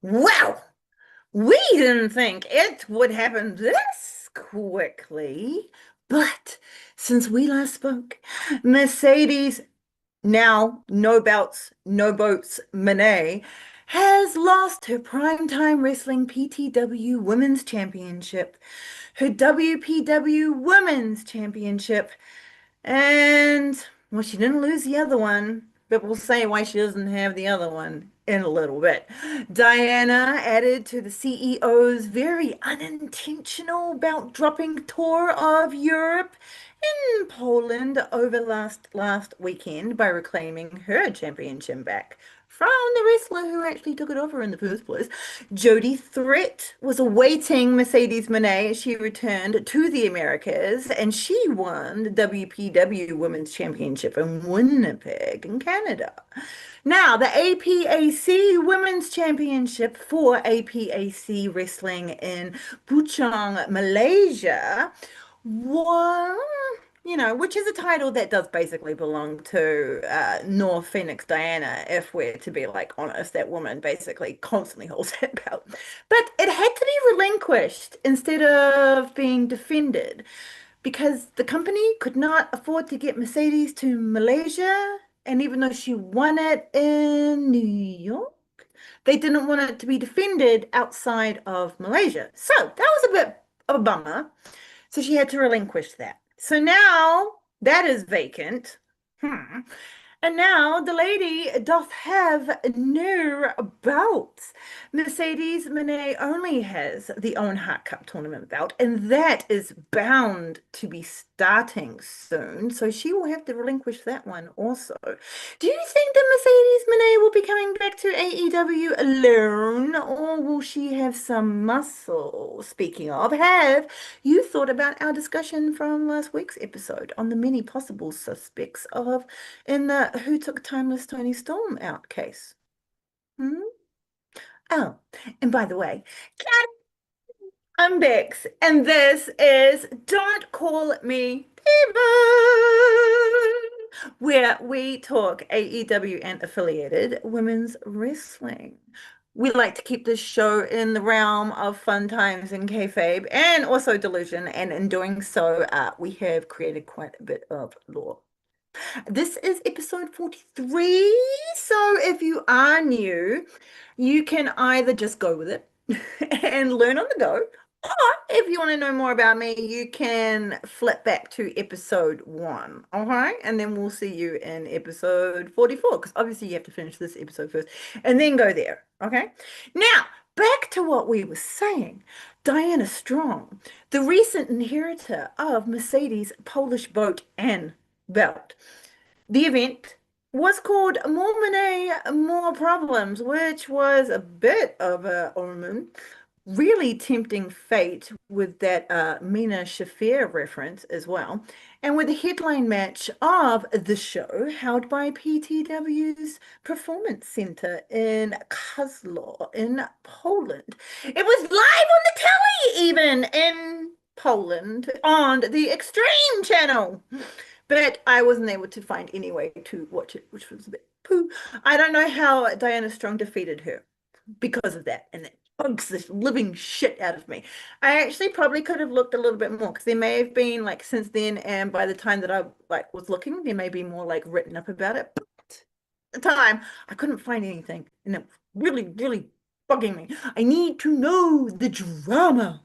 Well, we didn't think it would happen this quickly, but since we last spoke, Mercedes, now no belts, no boats, Monet, has lost her Primetime Wrestling PTW Women's Championship, her WPW Women's Championship, and, well, she didn't lose the other one, but we'll say why she doesn't have the other one in a little bit. Diana added to the CEO's very unintentional belt dropping tour of Europe in Poland over last weekend by reclaiming her championship back from the wrestler who actually took it over in the first place. Jody Threat was awaiting Mercedes Moné as she returned to the Americas, and she won the WPW Women's Championship in Winnipeg, in Canada. Now, the APAC Women's Championship for APAC Wrestling in Puchong, Malaysia, was, which is a title that does basically belong to North Phoenix Diana, if we're to be like honest. That woman basically constantly holds that belt. But it had to be relinquished instead of being defended because the company could not afford to get Mercedes to Malaysia. And even though she won it in New York, they didn't want it to be defended outside of Malaysia. So that was a bit of a bummer. So she had to relinquish that. So now that is vacant. Hmm. And now the lady doth have no belts. Mercedes Moné only has the Owen Hart Cup tournament belt, and that is bound to be starting soon. So she will have to relinquish that one also. Do you think that Mercedes Moné will be coming back to AEW alone, or will she have some muscle? Speaking of, have you thought about our discussion from last week's episode on the many possible suspects of in the Who Took Timeless Tony Storm out case? Hmm? Oh, and by the way, I'm Bex, and this is Don't Call Me Diva, where we talk AEW and affiliated women's wrestling. We like to keep this show in the realm of fun times and kayfabe and also delusion, and in doing so, we have created quite a bit of lore. This is episode 43. So if you are new, you can either just go with it and learn on the go, or if you want to know more about me, you can flip back to episode 1. All right. And then we'll see you in episode 44, because obviously you have to finish this episode first and then go there. Okay. Now, back to what we were saying. Diana Strong, the recent inheritor of Mercedes' Polish boat and belt. The event was called More Money, More Problems, which was a bit of a omen, really tempting fate with that Mina Shafir reference as well, and with the headline match of the show held by PTW's Performance Center in Kozlo in Poland. It was live on the telly even in Poland on the Extreme channel. But I wasn't able to find any way to watch it, which was a bit poo. I don't know how Diana Strong defeated her because of that, and it bugs the living shit out of me. I actually probably could have looked a little bit more because there may have been like since then, and by the time that I like was looking, there may be more like written up about it. But at the time, I couldn't find anything, and it was really, really bugging me. I need to know the drama.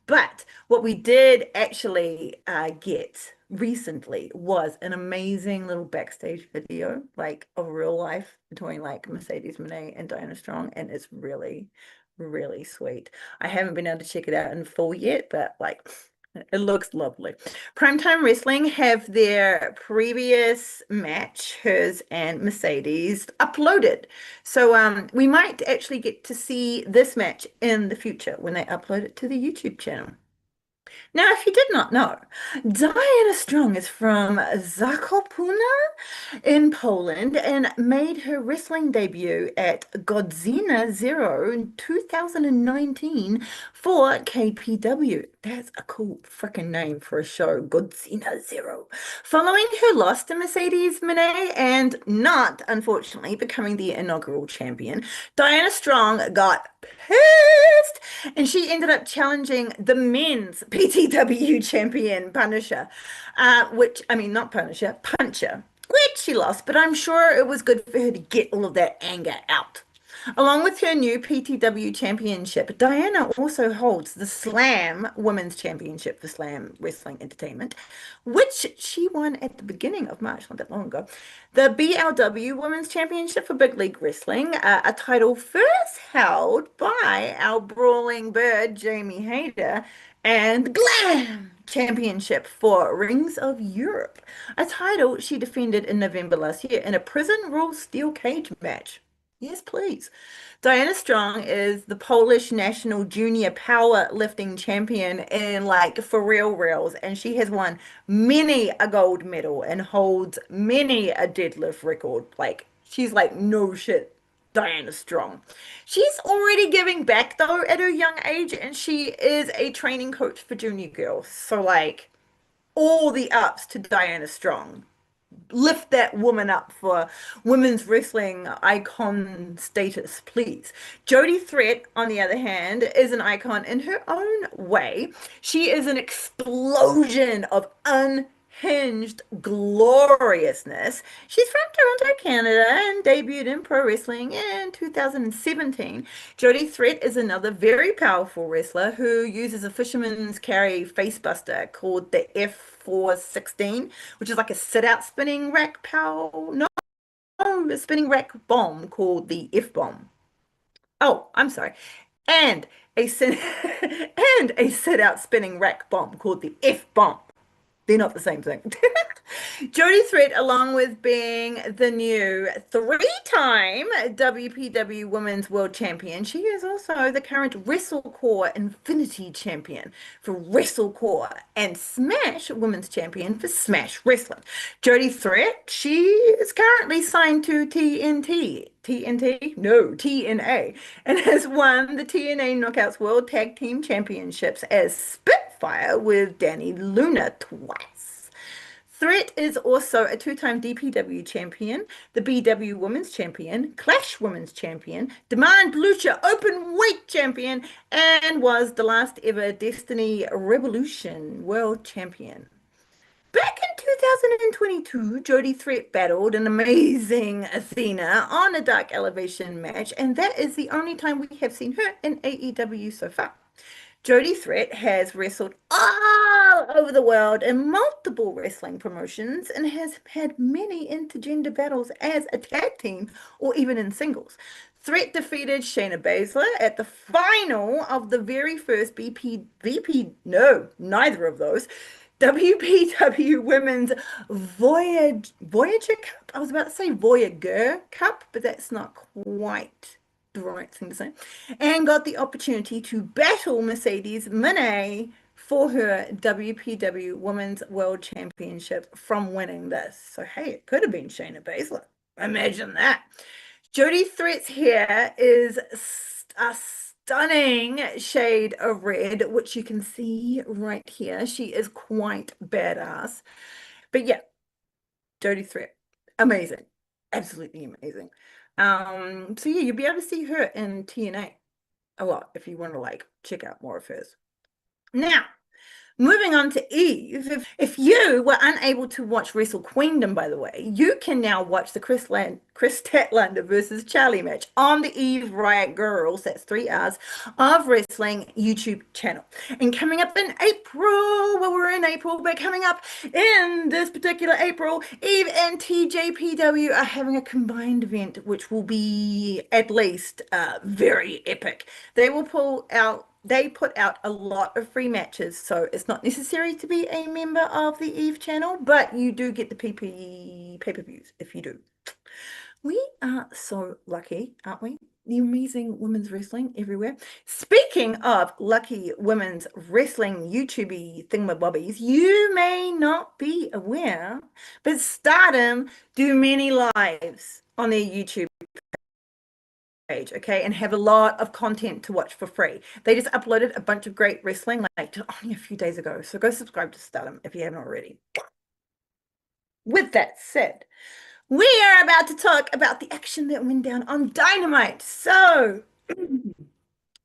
But what we did actually get recently was an amazing little backstage video, like of real life between like Mercedes Moné and Diana Strong, and it's really, really sweet. I haven't been able to check it out in full yet, but like it looks lovely. Primetime Wrestling have their previous match, hers and Mercedes, uploaded. So we might actually get to see this match in the future when they upload it to the YouTube channel. Now, if you did not know, Diana Strong is from Zakopuna in Poland and made her wrestling debut at Godzina Zero in 2019 for KPW. That's a cool freaking name for a show, Godzina Zero. Following her loss to Mercedes Moné and not, unfortunately, becoming the inaugural champion, Diana Strong got pissed and she ended up challenging the men's PTW champion, Punisher, I mean, not Punisher, Puncher, which she lost, but I'm sure it was good for her to get all of that anger out. Along with her new PTW championship, Diana also holds the Slam Women's Championship for Slam Wrestling Entertainment, which she won at the beginning of March, not that long ago. The BLW Women's Championship for Big League Wrestling, a title first held by our brawling bird, Jamie Hayter, and Glam Championship for Rings of Europe, a title she defended in November last year in a prison rule steel cage match. Yes, please. Diana Strong is the Polish national junior powerlifting champion in like for real reals, and she has won many a gold medal and holds many a deadlift record. Like she's like no shit, Diana Strong. She's already giving back though at her young age, and she is a training coach for junior girls. So like all the ups to Diana Strong, lift that woman up for women's wrestling icon status, please. Jodie Threat, on the other hand, is an icon in her own way. She is an explosion of unhinged gloriousness. She's from Toronto, Canada, and debuted in pro wrestling in 2017. Jodie Threat is another very powerful wrestler who uses a fisherman's carry facebuster called the F416, which is like a sit-out spinning rack power. No, a spinning rack bomb called the F bomb. Oh, I'm sorry. And a sit and a sit-out spinning rack bomb called the F bomb. They're not the same thing. Jodie Threat, along with being the new three-time WPW Women's World Champion, she is also the current WrestleCore Infinity Champion for WrestleCore and Smash Women's Champion for Smash Wrestling. Jodie Threat, she is currently signed to TNT. TNT? No, TNA, and has won the TNA Knockouts World Tag Team Championships as Spitfire with Danny Luna twice. Threat is also a two-time DPW champion, the BW Women's Champion, Clash Women's Champion, Demand Lucha Open Weight Champion, and was the last ever Destiny Revolution World Champion. Back in 2022, Jodie Threat battled an amazing Athena on a Dark Elevation match, and that is the only time we have seen her in AEW so far. Jodie Threat has wrestled all over the world in multiple wrestling promotions and has had many intergender battles as a tag team or even in singles. Threat defeated Shayna Baszler at the final of the very first VP, neither of those, WPW Women's Voyager Cup. I was about to say Voyager Cup, but that's not quite the right thing to say. And got the opportunity to battle Mercedes Moné for her WPW Women's World Championship from winning this. So, hey, it could have been Shayna Baszler. Imagine that. Jodie Threat's hair is a stunning shade of red, which you can see right here. She is quite badass. But yeah, Jodie Threat, amazing. Absolutely amazing. So yeah, you'll be able to see her in TNA a lot if you want to like check out more of hers. Now, moving on to Eve. If you were unable to watch Wrestle Queendom, by the way, you can now watch the Chris Statlander versus Charlie match on the Eve Riot Girls, that's 3 hours of wrestling YouTube channel. And coming up in April, well, we're in April, but coming up in this particular April, Eve and TJPW are having a combined event, which will be at least very epic. They put out a lot of free matches, so it's not necessary to be a member of the Eve channel, but you do get the pay-per-views if you do. We are so lucky, aren't we? the amazing women's wrestling everywhere. Speaking of lucky women's wrestling YouTubey thingamabobbies, you may not be aware, but Stardom do many lives on their YouTube page, okay, and have a lot of content to watch for free. They just uploaded a bunch of great wrestling like only a few days ago. So go subscribe to Stardom if you haven't already. With that said, we are about to talk about the action that went down on Dynamite. So,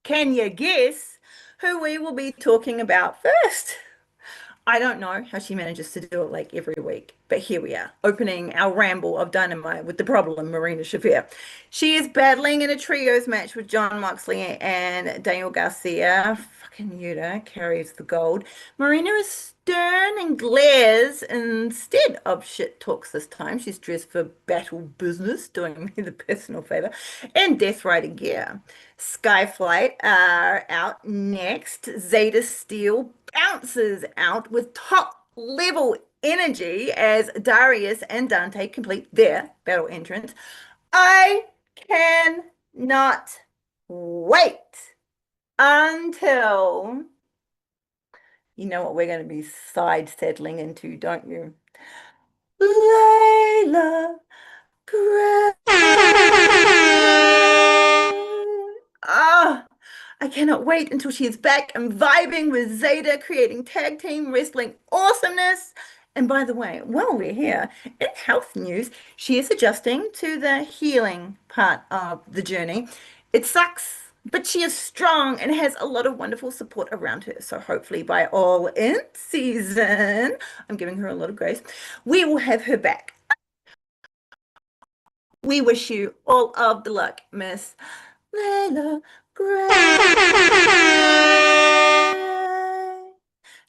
can you guess who we will be talking about first? I don't know how she manages to do it like every week, but here we are, opening our ramble of Dynamite with the problem, Marina Shafir. She is battling in a trios match with John Moxley and Daniel Garcia. Fucking Yuta carries the gold. Marina is stern and glares instead of shit talks this time. She's dressed for battle business, doing me the personal favor, and Death Rider gear. Skyflight are out next. Zeta Steel bounces out with top level energy as Darius and Dante complete their battle entrance. I cannot wait until you know what we're going to be side settling into, don't you? Layla Gray. Ah, I cannot wait until she is back and vibing with Zeta, creating tag team wrestling awesomeness. And by the way, while we're here, in health news, she is adjusting to the healing part of the journey. It sucks, but she is strong and has a lot of wonderful support around her. So hopefully by all in season, I'm giving her a lot of grace, we will have her back. We wish you all of the luck, Miss Layla Gray.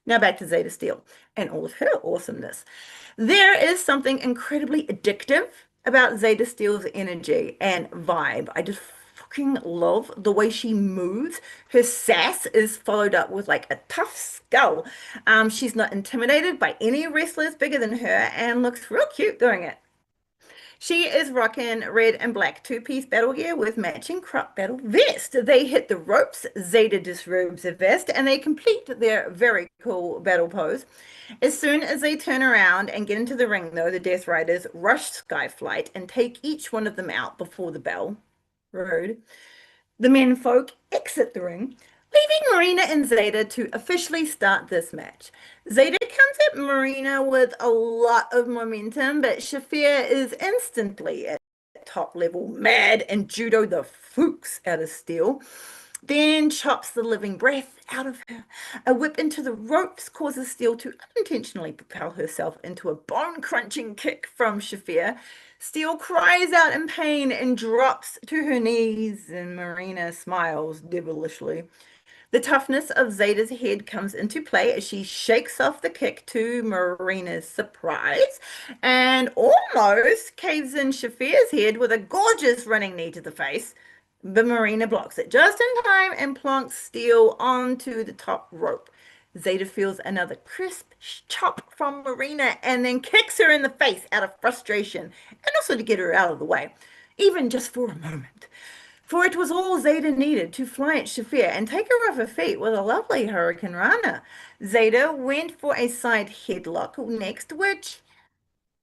Now back to Zeta Steel and all of her awesomeness. There is something incredibly addictive about Zeta Steel's energy and vibe. I just fucking love the way she moves. Her sass is followed up with like a tough skull. She's not intimidated by any wrestlers bigger than her and looks real cute doing it. She is rocking red and black two-piece battle gear with matching crop battle vest. They hit the ropes, Zeta disrobes the vest, and they complete their very cool battle pose. As soon as they turn around and get into the ring, though, the Death Riders rush Skyflight and take each one of them out before the bell. Rude. The menfolk exit the ring, leaving Marina and Zeta to officially start this match. Zeta comes at Marina with a lot of momentum, but Shafir is instantly at top level, mad, and judo the fooks out of Steel. Then chops the living breath out of her. A whip into the ropes causes Steel to unintentionally propel herself into a bone-crunching kick from Shafir. Steel cries out in pain and drops to her knees, and Marina smiles devilishly. The toughness of Zeta's head comes into play as she shakes off the kick to Marina's surprise and almost caves in Shafir's head with a gorgeous running knee to the face. But Marina blocks it just in time and plonks Steel onto the top rope. Zeta feels another crisp chop from Marina and then kicks her in the face out of frustration and also to get her out of the way, even just for a moment. For it was all Zeta needed to fly at Shafir and take her off her feet with a lovely Hurricane Rana. Zeta went for a side headlock next, which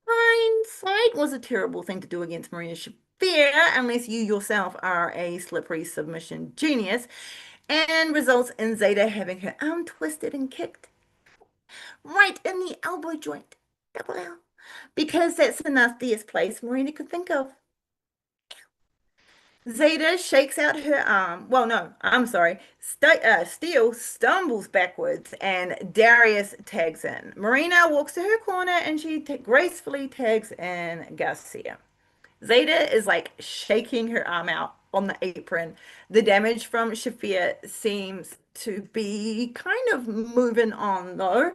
hindsight was a terrible thing to do against Marina Shafir, unless you yourself are a slippery submission genius, and results in Zeta having her arm twisted and kicked right in the elbow joint. Double L. Because that's the nastiest place Marina could think of. Zeta shakes out her arm. Well, no, I'm sorry. Steel stumbles backwards and Darius tags in. Marina walks to her corner and she gracefully tags in Garcia. Zeta is like shaking her arm out on the apron. The damage from Shafir seems to be kind of moving on though.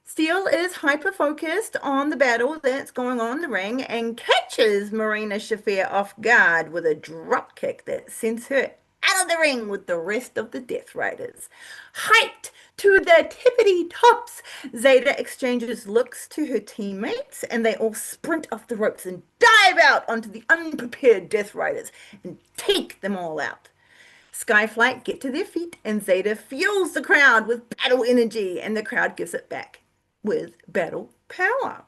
Steel is hyper focused on the battle that's going on in the ring and catches Marina Shafir off guard with a drop kick that sends her out out of the ring with the rest of the Death Riders. Hyped to the tippity tops, Zeta exchanges looks to her teammates and they all sprint off the ropes and dive out onto the unprepared Death Riders and take them all out. Skyflight get to their feet and Zeta fuels the crowd with battle energy and the crowd gives it back with battle power.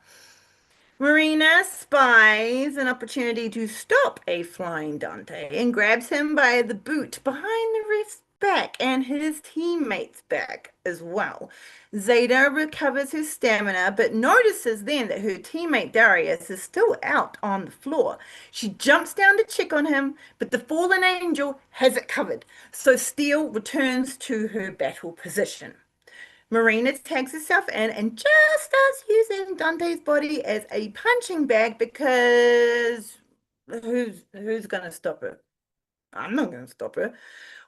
Marina spies an opportunity to stop a flying Dante and grabs him by the boot behind the ref's back and his teammate's back as well. Zeta recovers her stamina but notices then that her teammate Darius is still out on the floor. She jumps down to check on him, but the fallen angel has it covered, so Steel returns to her battle position. Marina tags herself in and just starts using Dante's body as a punching bag because who's gonna stop her? I'm not gonna stop her.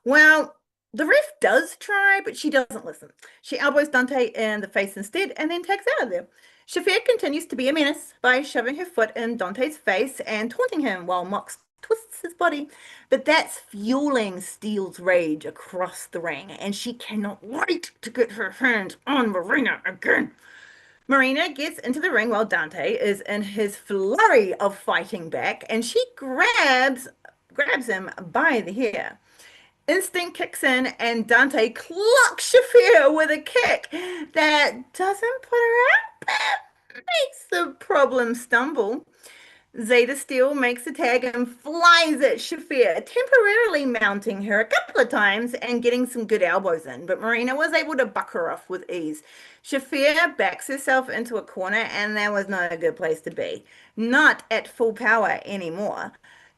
Well, the ref does try, but she doesn't listen. She elbows Dante in the face instead and then tags out of there. Shafir continues to be a menace by shoving her foot in Dante's face and taunting him while Mox twists his body. But that's fueling Steele's rage across the ring, and she cannot wait to get her hands on Marina again. Marina gets into the ring while Dante is in his flurry of fighting back, and she grabs him by the hair. Instinct kicks in, and Dante clocks Shafir with a kick that doesn't put her out, but makes the problem stumble. Zeta Steel makes a tag and flies at Shafir, temporarily mounting her a couple of times and getting some good elbows in, but Marina was able to buck her off with ease. Shafir backs herself into a corner, and that was not a good place to be. Not at full power anymore.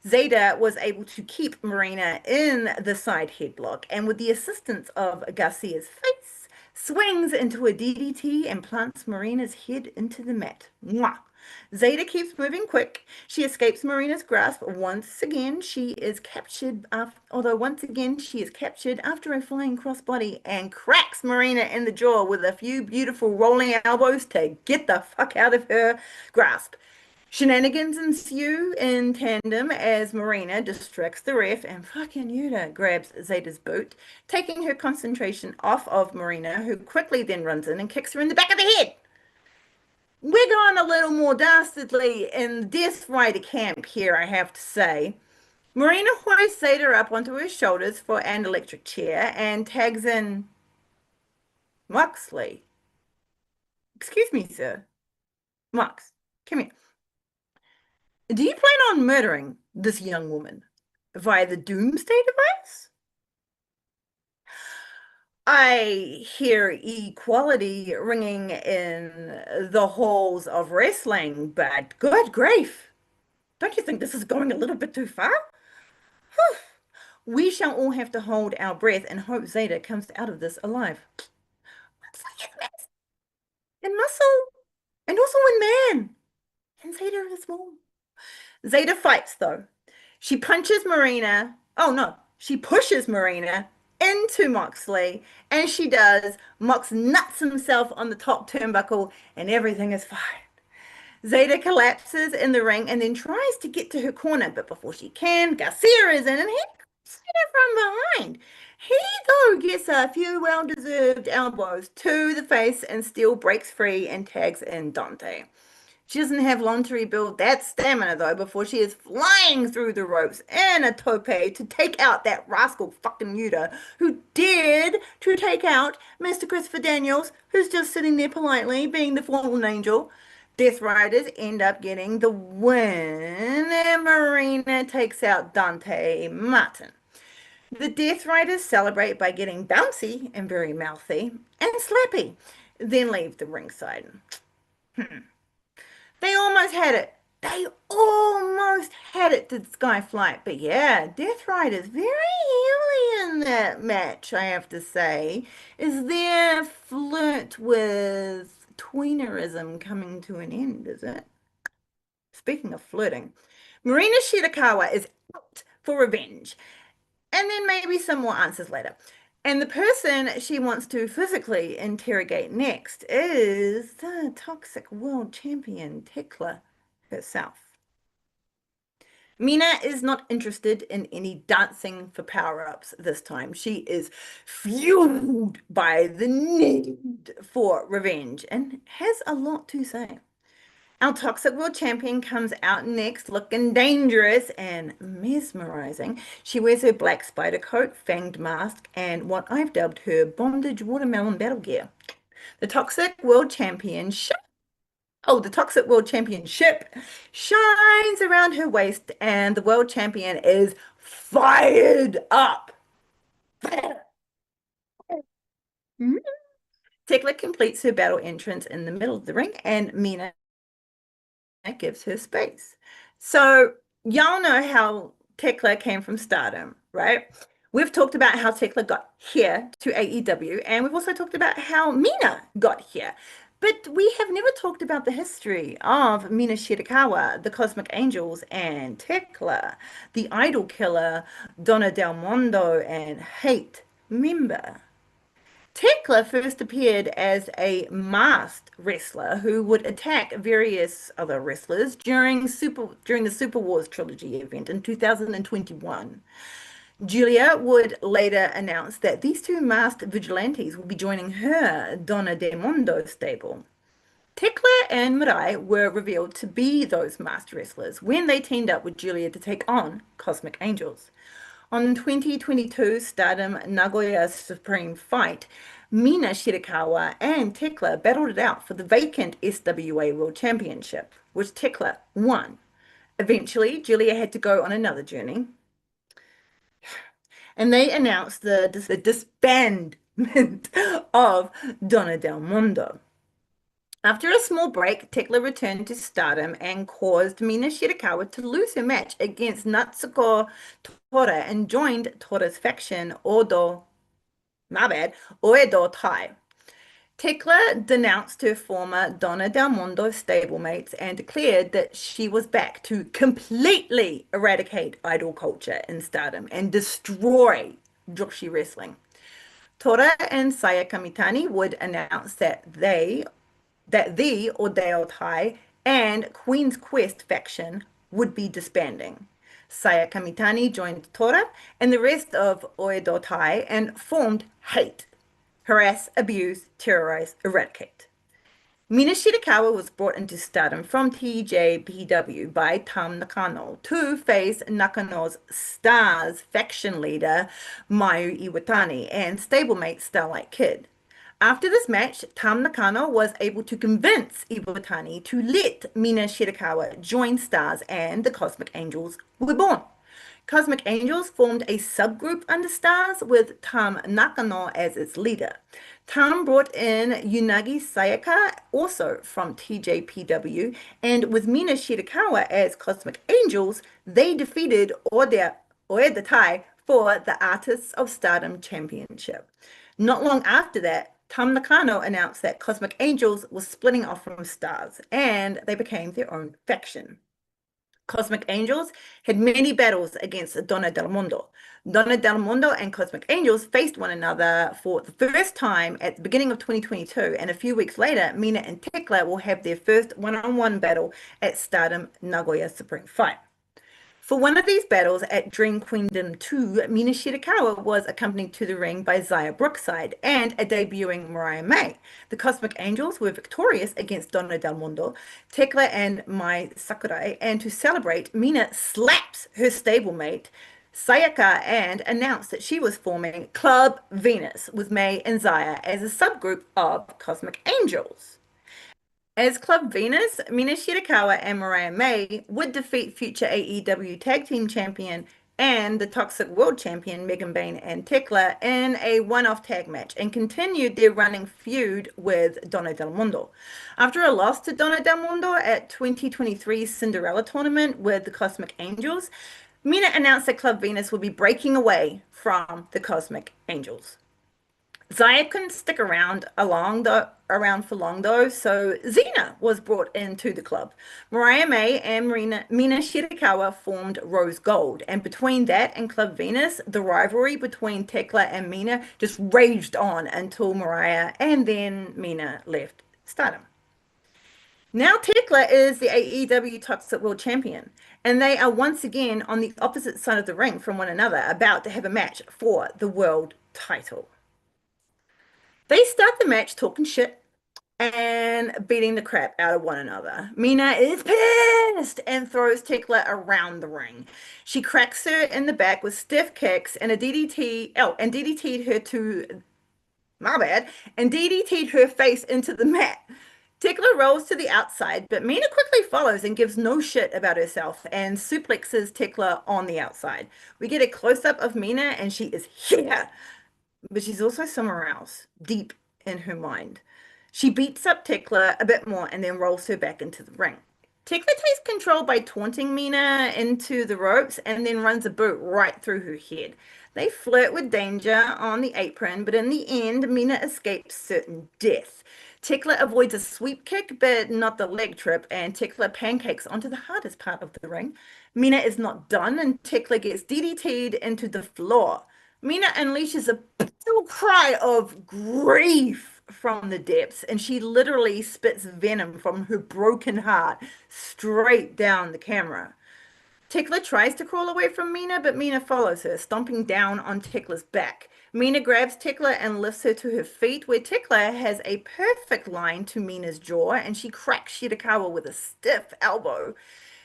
Zeta was able to keep Marina in the side headlock, and with the assistance of Garcia's face, swings into a DDT and plants Marina's head into the mat. Mwah! Zeta keeps moving quick. She escapes Marina's grasp. Once again, she is captured, once again, she is captured after a flying crossbody and cracks Marina in the jaw with a few beautiful rolling elbows to get the fuck out of her grasp. Shenanigans ensue in tandem as Marina distracts the ref and fucking Yuta grabs Zeta's boot, taking her concentration off of Marina, who quickly then runs in and kicks her in the back of the head. We're going a little more dastardly in the Death Rider camp here, I have to say. Marina hoists Zeta up onto her shoulders for an electric chair and tags in Moxley. Excuse me, sir. Mox, come here. Do you plan on murdering this young woman via the Doomsday device? I hear equality ringing in the halls of wrestling, but good grief. Don't you think this is going a little bit too far? Whew. We shall all have to hold our breath and hope Zeta comes out of this alive. In muscle, and also in man, and Zeta is small. Zeta fights though. She punches Marina. Oh no, she pushes Marina into Moxley, and she does. Mox nuts himself on the top turnbuckle, and everything is fine. Zeta collapses in the ring and then tries to get to her corner, but before she can, Garcia is in and he hits her from behind. He, though, gets a few well-deserved elbows to the face and still breaks free and tags in Dante. She doesn't have long to rebuild that stamina, though, before she is flying through the ropes in a tope to take out that rascal fucking Yuta, who dared to take out Mr. Christopher Daniels, who's just sitting there politely being the fallen angel. Death Riders end up getting the win, and Marina takes out Dante Martin. The Death Riders celebrate by getting bouncy and very mouthy and slappy, then leave the ringside. They almost had it. They almost had it to Skyflight. But yeah, Death Riders very heavily in that match, I have to say. Is their flirt with tweenerism coming to an end, is it? Speaking of flirting, Marina Shirakawa is out for revenge. And then maybe some more answers later. And the person she wants to physically interrogate next is the toxic world champion, Tekla herself. Mina is not interested in any dancing for power-ups this time. She is fueled by the need for revenge and has a lot to say. Our Toxic World Champion comes out next looking dangerous and mesmerizing. She wears her black spider coat, fanged mask, and what I've dubbed her bondage watermelon battle gear. The Toxic World Championship. Oh, the Toxic World Championship shines around her waist, and the world champion is fired up. Tekla completes her battle entrance in the middle of the ring, and Mina gives her space. So, y'all know how Tekla came from Stardom, right? We've talked about how Tekla got here to AEW, and we've also talked about how Mina got here. But we have never talked about the history of Mina Shirakawa, the Cosmic Angels, and Tekla, the Idol Killer, Donna Del Mondo, and Hate member. Tekla first appeared as a masked wrestler who would attack various other wrestlers during the Super Wars trilogy event in 2021. Julia would later announce that these two masked vigilantes will be joining her Donna De Mondo stable. Tekla and Mirai were revealed to be those masked wrestlers when they teamed up with Julia to take on Cosmic Angels. On 2022 Stardom Nagoya Supreme Fight, Mina Shirakawa and Tekla battled it out for the vacant SWA World Championship, which Tekla won. Eventually, Julia had to go on another journey, and they announced the disbandment of Donna Del Mondo. After a small break, Tekla returned to Stardom and caused Mina Shirakawa to lose her match against Natsuko Tora and joined Tora's faction, Oedo Tai. Tekla denounced her former Donna Del Mondo stablemates and declared that she was back to completely eradicate idol culture in Stardom and destroy Joshi wrestling. Tora and Sayaka Mitani would announce that the Oedo Tai and Queen's Quest faction would be disbanding. Sayaka Mitani joined Tora and the rest of Oedo Tai and formed Hate. Harass, abuse, terrorize, eradicate. Mina Shirakawa was brought into stardom from TJPW by Tam Nakano to face Nakano's Stars faction leader Mayu Iwatani and stablemate Starlight Kid. After this match, Tam Nakano was able to convince Iwatani to let Mina Shirakawa join Stars and the Cosmic Angels were born. Cosmic Angels formed a subgroup under Stars with Tam Nakano as its leader. Tam brought in Unagi Sayaka, also from TJPW, and with Mina Shirakawa as Cosmic Angels, they defeated Oedo Tai for the Artists of Stardom Championship. Not long after that, Tam Nakano announced that Cosmic Angels was splitting off from Stars, and they became their own faction. Cosmic Angels had many battles against Donna Del Mondo. Donna Del Mondo and Cosmic Angels faced one another for the first time at the beginning of 2022, and a few weeks later, Mina and Tekla will have their first one-on-one battle at Stardom Nagoya Supreme Fight. For one of these battles at Dream Queendom 2, Mina Shirakawa was accompanied to the ring by Zaya Brookside and a debuting Mariah May. The Cosmic Angels were victorious against Donna Del Mondo, Tekla, and Mai Sakurai, and to celebrate, Mina slaps her stablemate, Sayaka, and announced that she was forming Club Venus with May and Zaya as a subgroup of Cosmic Angels. As Club Venus, Mina Shirakawa and Mariah May would defeat future AEW Tag Team Champion and the Toxic World Champion Megan Bayne and Tekla in a one-off tag match and continued their running feud with Donna Del Mondo. After a loss to Donna Del Mondo at 2023 Cinderella Tournament with the Cosmic Angels, Mina announced that Club Venus would be breaking away from the Cosmic Angels. Zaya couldn't stick around for long though, so Xena was brought into the club. Mariah May and Mina Shirakawa formed Rose Gold, and between that and Club Venus, the rivalry between Tekla and Mina just raged on until Mariah and then Mina left Stardom. Now Tekla is the AEW Toxic World Champion, And they are once again on the opposite side of the ring from one another, about to have a match for the world title. They start the match talking shit and beating the crap out of one another. Mina is pissed and throws Tekla around the ring. She cracks her in the back with stiff kicks and a DDT. Oh, and DDT'd her to, my bad, and DDT'd her face into the mat. Tekla rolls to the outside, but Mina quickly follows and gives no shit about herself and suplexes Tekla on the outside. We get a close up of Mina, and she is here, but she's also somewhere else, deep in her mind. She beats up Tekla a bit more and then rolls her back into the ring. Tekla takes control by taunting Mina into the ropes and then runs a boot right through her head. They flirt with danger on the apron, but in the end, Mina escapes certain death. Tekla avoids a sweep kick, but not the leg trip, and Tekla pancakes onto the hardest part of the ring. Mina is not done, and Tekla gets DDT'd into the floor. Mina unleashes a pitiful cry of grief from the depths, and she literally spits venom from her broken heart straight down the camera. Tekla tries to crawl away from Mina, but Mina follows her, stomping down on Tekla's back. Mina grabs Tekla and lifts her to her feet, where Tekla has a perfect line to Mina's jaw, and she cracks Shirakawa with a stiff elbow.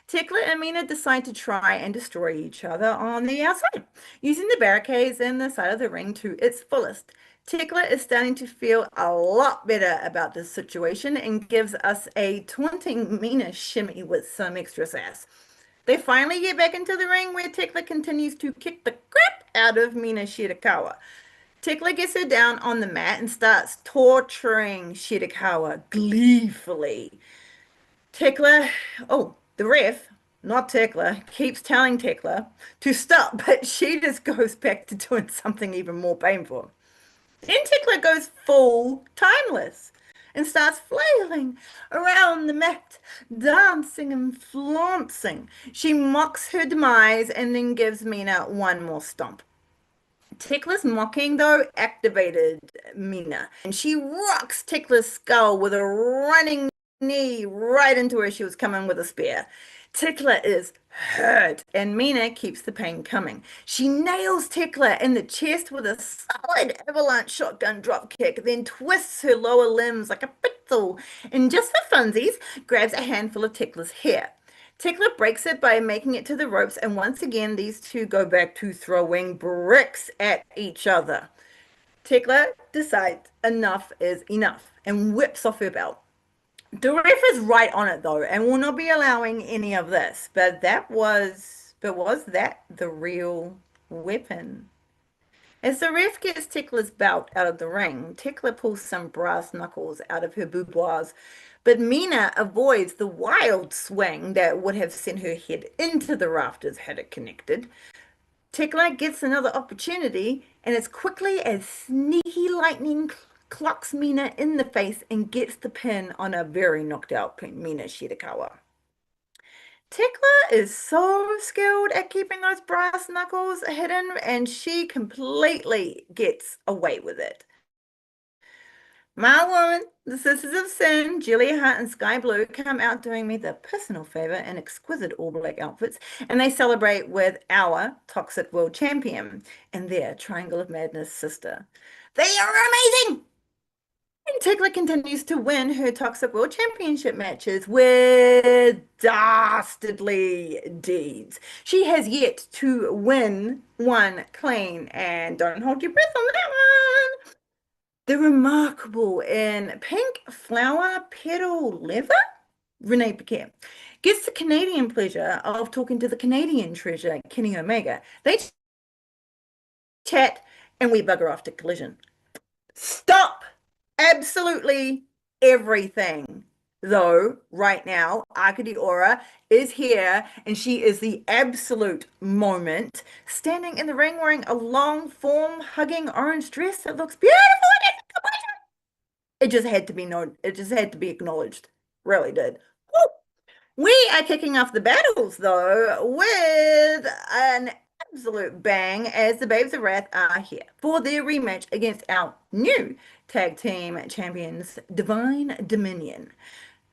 Tekla and Mina decide to try and destroy each other on the outside, using the barricades and the side of the ring to its fullest. Tekla is starting to feel a lot better about this situation and gives us a taunting Mina shimmy with some extra sass. They finally get back into the ring, where Tekla continues to kick the crap out of Mina Shirakawa. Tekla gets her down on the mat and starts torturing Shirakawa gleefully. Tekla, oh, the ref, not Tekla, keeps telling Tekla to stop, but she just goes back to doing something even more painful. Then Tekla goes full timeless and starts flailing around the mat, dancing and flaunting. She mocks her demise and then gives Mina one more stomp. Tekla's mocking, though, activated Mina, and she rocks Tekla's skull with a running knee right into where she was coming with a spear. Tekla is hurt, and Mina keeps the pain coming. She nails Tekla in the chest with a solid avalanche shotgun drop kick, then twists her lower limbs like a pretzel, and just for funsies, grabs a handful of Tekla's hair. Tekla breaks it by making it to the ropes, and once again, these two go back to throwing bricks at each other. Tekla decides enough is enough and whips off her belt. The ref is right on it though, and will not be allowing any of this. But was that the real weapon? As the ref gets Tekla's belt out of the ring, Tekla pulls some brass knuckles out of her boudoirs, but Mina avoids the wild swing that would have sent her head into the rafters had it connected. Tekla gets another opportunity, and as quickly as sneaky lightning clocks Mina in the face and gets the pin on a very knocked out Mina Shirakawa. Tekla is so skilled at keeping those brass knuckles hidden, and she completely gets away with it. My woman, the Sisters of Sin, Julia Hart and Sky Blue, come out doing me the personal favor in exquisite all black outfits, and they celebrate with our Toxic World Champion and their Triangle of Madness sister. They are amazing! And Tekla continues to win her Toxic World Championship matches with dastardly deeds. She has yet to win one clean, and don't hold your breath on that one. The remarkable in pink flower petal leather, Renee Paquette, gets the Canadian pleasure of talking to the Canadian treasure, Kenny Omega. They chat and we bugger off to Collision. Stop absolutely everything. Though, right now, Arkady Aura is here and she is the absolute moment, standing in the ring wearing a long form hugging orange dress that looks beautiful. It just had to be known. It just had to be acknowledged. Really did. Woo! We are kicking off the battles though with an absolute bang as the Babes of Wrath are here for their rematch against our new tag team champions, Divine Dominion.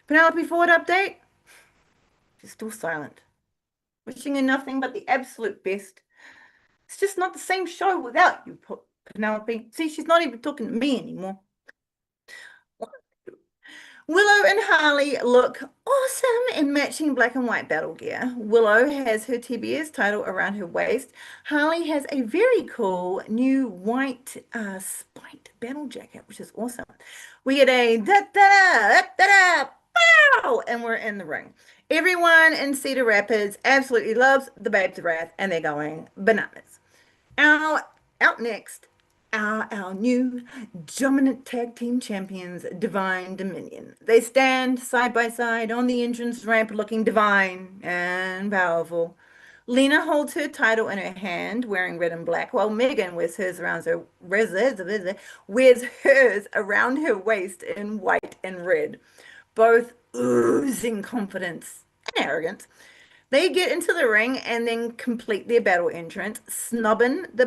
Penelope Ford update. She's still silent. wishing her nothing but the absolute best. It's just not the same show without you, Penelope. See, she's not even talking to me anymore. Willow and Harley look awesome in matching black and white battle gear. Willow has her TBS title around her waist. Harley has a very cool new white spiked battle jacket, which is awesome. We get a da da da da da pow, and we're in the ring. Everyone in Cedar Rapids absolutely loves the Babes of Wrath, and they're going bananas. Our out next are our new dominant tag team champions, Divine Dominion. They stand side by side on the entrance ramp looking divine and powerful. Lena holds her title in her hand, wearing red and black, while Megan wears hers around her waist in white and red, both oozing confidence and arrogance. They get into the ring and then complete their battle entrance, snobbing the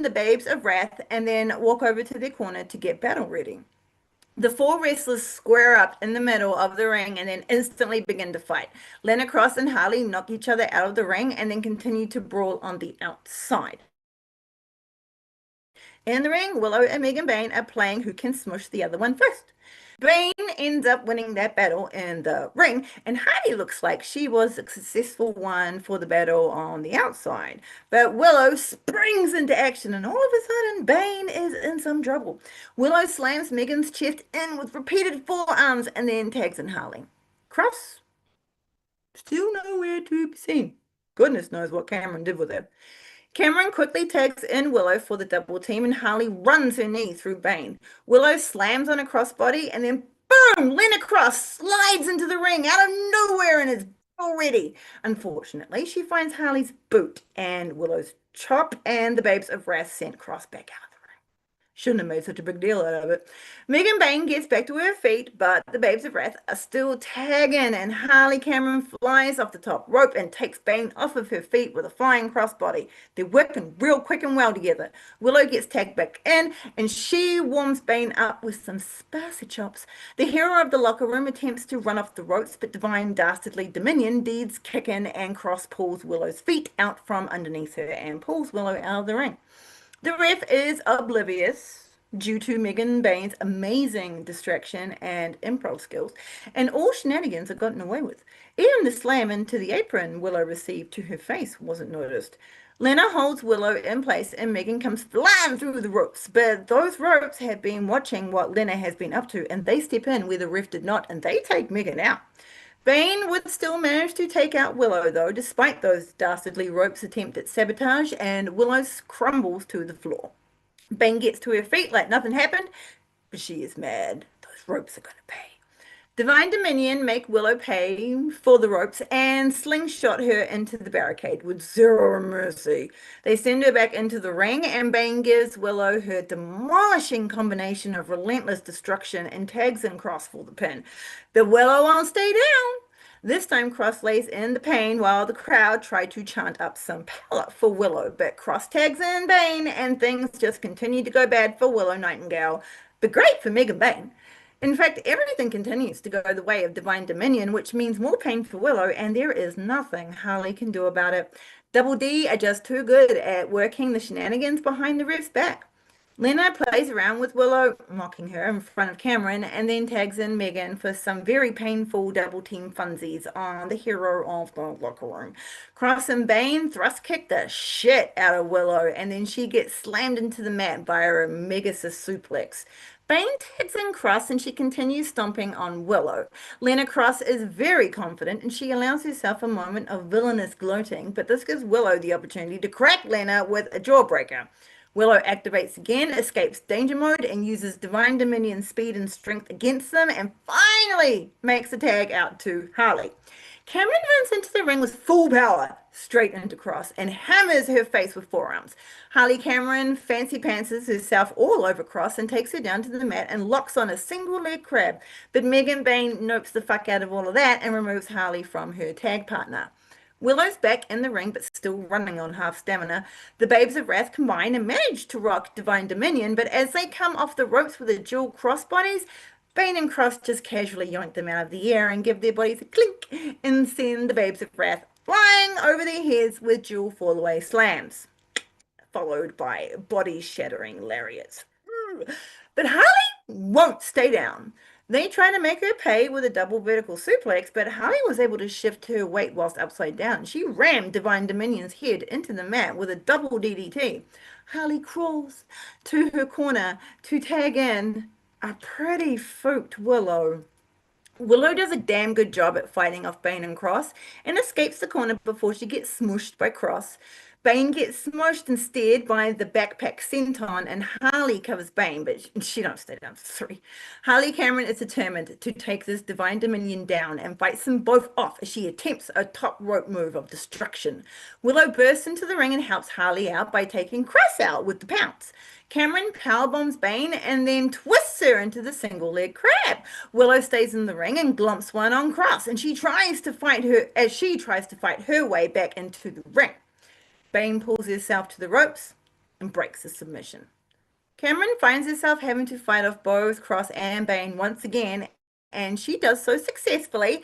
babes of wrath, and then walk over to their corner to get battle ready. The four wrestlers square up in the middle of the ring and then instantly begin to fight. Lena Cross and Harley knock each other out of the ring and then continue to brawl on the outside. In the ring, Willow and Megan Bayne are playing who can smush the other one first. Bayne ends up winning that battle in the ring, and Heidi looks like she was a successful one for the battle on the outside. But Willow springs into action, and all of a sudden, Bayne is in some trouble. Willow slams Megan's chest in with repeated forearms and then tags in Harley. Cross, still nowhere to be seen. Goodness knows what Cameron did with her. Cameron quickly tags in Willow for the double team, and Harley runs her knee through Bayne. Willow slams on a crossbody, and then boom! Lena Cross slides into the ring out of nowhere and is already. Unfortunately, she finds Harley's boot and Willow's chop, and the Babes of Wrath sent Cross back out. Shouldn't have made such a big deal out of it. Megan Bayne gets back to her feet, but the Babes of Wrath are still tagging, and Harley Cameron flies off the top rope and takes Bayne off of her feet with a flying crossbody. They're working real quick and well together. Willow gets tagged back in, and she warms Bayne up with some spicy chops. The hero of the locker room attempts to run off the ropes, but Divine Dastardly Dominion deeds kick in and Cross pulls Willow's feet out from underneath her and pulls Willow out of the ring. The ref is oblivious due to Megan Bayne's amazing distraction and improv skills, and all shenanigans are gotten away with. Even the slam into the apron Willow received to her face wasn't noticed. Lena holds Willow in place and Megan comes flying through the ropes, but those ropes have been watching what Lena has been up to, and they step in where the ref did not, and they take Megan out. Bayne would still manage to take out Willow, though, despite those dastardly ropes attempt at sabotage, and Willow crumbles to the floor. Bayne gets to her feet like nothing happened, but she is mad. Those ropes are going to pay. Divine Dominion make Willow pay for the ropes and slingshot her into the barricade with zero mercy. They send her back into the ring, and Bayne gives Willow her demolishing combination of relentless destruction and tags in Cross for the pin. But Willow won't stay down. This time, Cross lays in the pain while the crowd try to chant up some power for Willow. But Cross tags in Bayne, and things just continue to go bad for Willow Nightingale, but great for Megan Bayne. In fact, everything continues to go the way of Divine Dominion, which means more pain for Willow, and there is nothing Harley can do about it. Double D are just too good at working the shenanigans behind the ref's back. Lena plays around with Willow, mocking her in front of Cameron, and then tags in Megan for some very painful double team funsies on the hero of the locker room. Cross and Bayne thrust kick the shit out of Willow, and then she gets slammed into the mat via a Megasis suplex. Bayne tags in Cross and she continues stomping on Willow. Lena Cross is very confident and she allows herself a moment of villainous gloating, but this gives Willow the opportunity to crack Lena with a jawbreaker. Willow activates again, escapes danger mode, and uses Divine Dominion speed and strength against them, and finally makes the tag out to Harley. Cameron runs into the ring with full power, straight into Cross, and hammers her face with forearms. Harley Cameron fancy pantses herself all over Cross and takes her down to the mat and locks on a single leg crab. But Megan Bayne nopes the fuck out of all of that and removes Harley from her tag partner. Willow's back in the ring, but still running on half stamina. The Babes of Wrath combine and manage to rock Divine Dominion, but as they come off the ropes with the dual crossbodies, Bane and Cross just casually yoink them out of the air and give their bodies a clink and send the babes of wrath flying over their heads with dual fall-away slams, followed by body-shattering lariats. But Harley won't stay down. They try to make her pay with a double vertical suplex, but Harley was able to shift her weight whilst upside down. She rammed Divine Dominion's head into the mat with a double DDT. Harley crawls to her corner to tag in a pretty fooked Willow. Willow does a damn good job at fighting off Bane and Cross and escapes the corner before she gets smushed by Cross. Bane gets smushed instead by the backpack senton, and Harley covers Bane, but she don't stay down for three. Harley Cameron is determined to take this Divine Dominion down and fights them both off as she attempts a top rope move of destruction. Willow bursts into the ring and helps Harley out by taking Cross out with the pounce. Cameron powerbombs Bane and then twists her into the single leg crab. Willow stays in the ring and glumps one on Cross, and she tries to fight her way back into the ring. Bane pulls herself to the ropes and breaks the submission. Cameron finds herself having to fight off both Cross and Bane once again, and she does so successfully